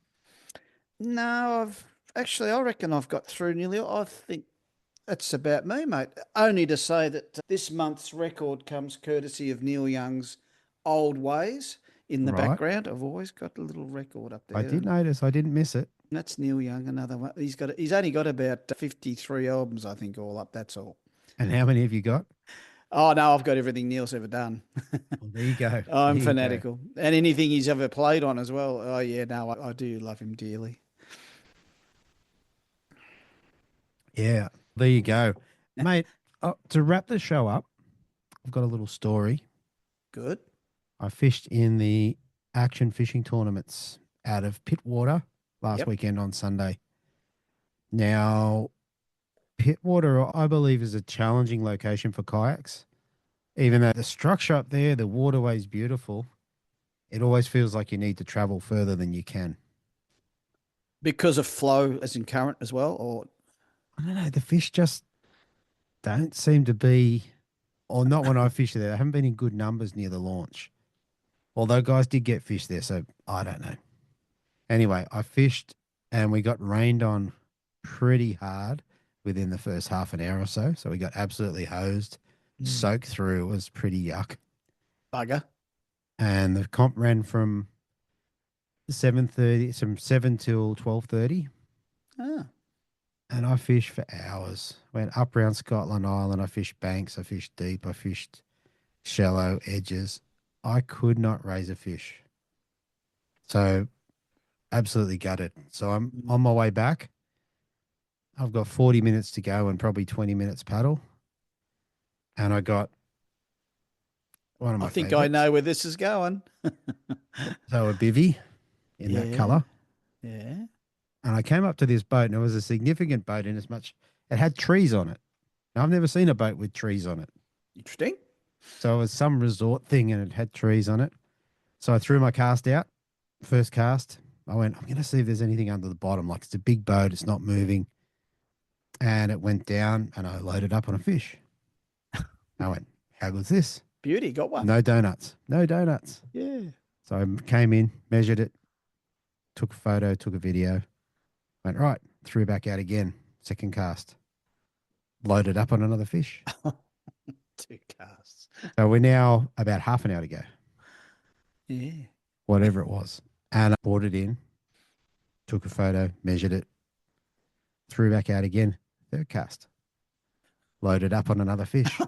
B: No, I reckon I've got through nearly. I think that's about me, mate. Only to say that this month's record comes courtesy of Neil Young's Old Ways in the
A: Right.
B: background. I've always got a little record up there.
A: I did notice. I didn't miss it.
B: That's Neil Young, another one. He's only got about 53 albums, I think, all up. That's all.
A: And how many have you got?
B: Oh, no, I've got everything Neil's ever done.
A: Well, there you go.
B: I'm
A: There you go.
B: fanatical. And anything he's ever played on as well. Oh, yeah, no, I do love him dearly.
A: Yeah, there you go. Mate, to wrap the show up, I've got a little story.
B: Good.
A: I fished in the action fishing tournaments out of Pittwater last weekend on Sunday. Now, Pittwater, I believe, is a challenging location for kayaks. Even though the structure up there, the waterway is beautiful, it always feels like you need to travel further than you can.
B: Because of flow as in current as well, or
A: I don't know, the fish just don't seem to be, or not when I fish there. They haven't been in good numbers near the launch. Although guys did get fish there, so I don't know. Anyway, I fished and we got rained on pretty hard within the first half an hour or so. So we got absolutely hosed, soaked through. It was pretty yuck.
B: bugger.
A: And the comp ran from 7:30, from 7 till 12:30.
B: Ah,
A: And I fished for hours. Went up around Scotland Island. I fished banks. I fished deep. I fished shallow edges. I could not raise a fish. So absolutely gutted. So I'm on my way back. I've got 40 minutes to go and probably 20 minutes paddle. And I got one of my
B: I think
A: favorites.
B: I know where this is going.
A: So a bivvy in that colour.
B: Yeah.
A: And I came up to this boat, and it was a significant boat in as much it had trees on it. Now, I've never seen a boat with trees on it.
B: Interesting.
A: So it was some resort thing, and it had trees on it. So I threw my cast out, first cast, I went, I'm going to see if there's anything under the bottom. Like, it's a big boat. It's not moving. And it went down and I loaded up on a fish. I went, how good's this?
B: Beauty, got one.
A: No donuts. No donuts.
B: Yeah.
A: So I came in, measured it, took a photo, took a video, went, right, threw back out again, second cast, loaded up on another fish.
B: 2 casts.
A: So we're now about half an hour to go,
B: Yeah.
A: whatever it was. And I brought it in, took a photo, measured it, threw back out again, third cast, loaded up on another fish.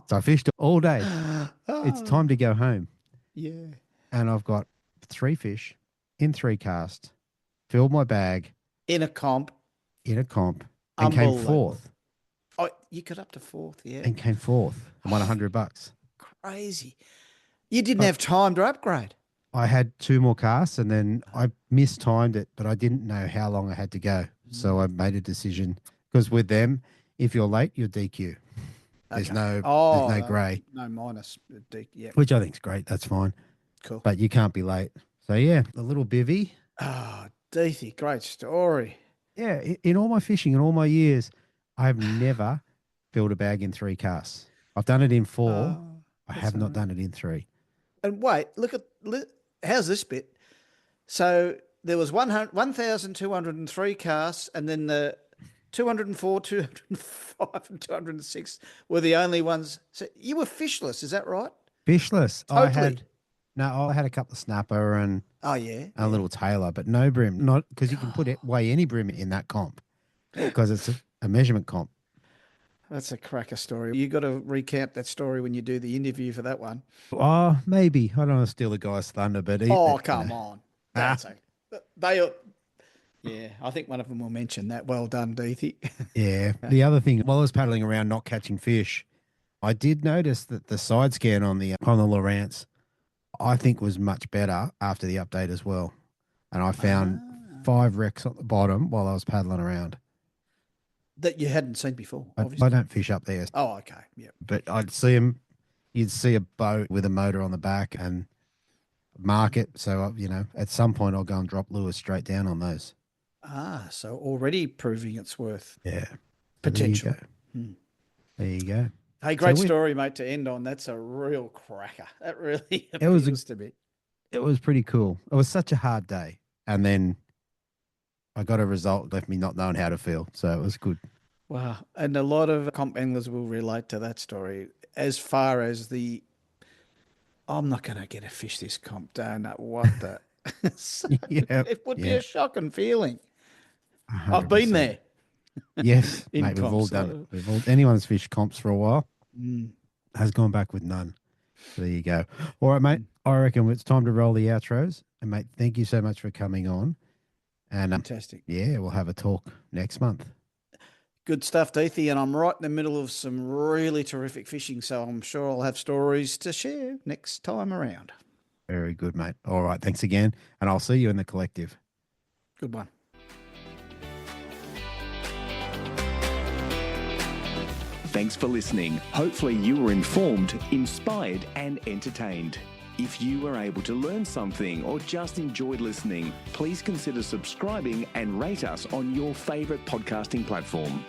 A: So I fished all day. It's time to go home.
B: Yeah.
A: And I've got 3 fish in 3 casts, filled my bag
B: In a comp.
A: and came
B: Unbelievable.
A: 4th.
B: Oh, you got up to 4th, yeah.
A: And came 4th and won $100.
B: Crazy. You didn't have time to upgrade.
A: I had 2 more casts and then I mistimed it, but I didn't know how long I had to go. So I made a decision because with them, if you're late, you're DQ. There's
B: Okay.
A: no grey,
B: No minus. Yeah.
A: which I think is great. That's fine.
B: Cool.
A: But you can't be late. So yeah, a little bivvy.
B: Oh, Deethy, great story.
A: Yeah, in all my fishing and all my years, I've never filled a bag in 3 casts. I've done it in 4. I have not done it in 3.
B: And wait, how's this bit? So there was 1,203 casts, and then the 204, 205, and 206 were the only ones. So you were fishless, is that right?
A: Fishless.
B: Totally.
A: I had a couple of snapper and
B: Oh, yeah.
A: a little tailor, but no brim. Not because you can weigh any brim in that comp because it's a measurement comp.
B: That's a cracker story. You got to recount that story when you do the interview for that one.
A: Oh, maybe. I don't want to steal the guy's thunder, but
B: Come on. That's yeah, I think one of them will mention that. Well done, Deethy.
A: Yeah. The other thing, while I was paddling around not catching fish, I did notice that the side scan on the Lowrance, I think was much better after the update as well. And I found 5 wrecks at the bottom while I was paddling around.
B: That you hadn't seen before,
A: I
B: obviously.
A: don't fish up there.
B: Oh, okay. Yeah.
A: But I'd see them. You'd see a boat with a motor on the back and mark it. So, at some point I'll go and drop lures straight down on those.
B: So already proving its worth.
A: Yeah.
B: Potential.
A: There you go.
B: Hey, great story, mate, to end on. That's a real cracker. That really appeals to me.
A: It was pretty cool. It was such a hard day. And then I got a result, left me not knowing how to feel. So it was good.
B: Wow. And a lot of comp anglers will relate to that story as far as I'm not going to get a fish this comp. Don't know what the... It would be a shocking feeling.
A: 100%.
B: I've been there.
A: Yes,
B: In
A: mate, we've all
B: comps,
A: done it. Anyone's fished comps for a while has gone back with none. So there you go. All right, mate. I reckon it's time to roll the outros. And, mate, thank you so much for coming on. And
B: Fantastic.
A: Yeah, we'll have a talk next month.
B: Good stuff, Deethy. And I'm right in the middle of some really terrific fishing, so I'm sure I'll have stories to share next time around.
A: Very good, mate. All right, thanks again. And I'll see you in the collective.
B: Good one.
C: Thanks for listening. Hopefully you were informed, inspired and entertained. If you were able to learn something or just enjoyed listening, please consider subscribing and rate us on your favourite podcasting platform.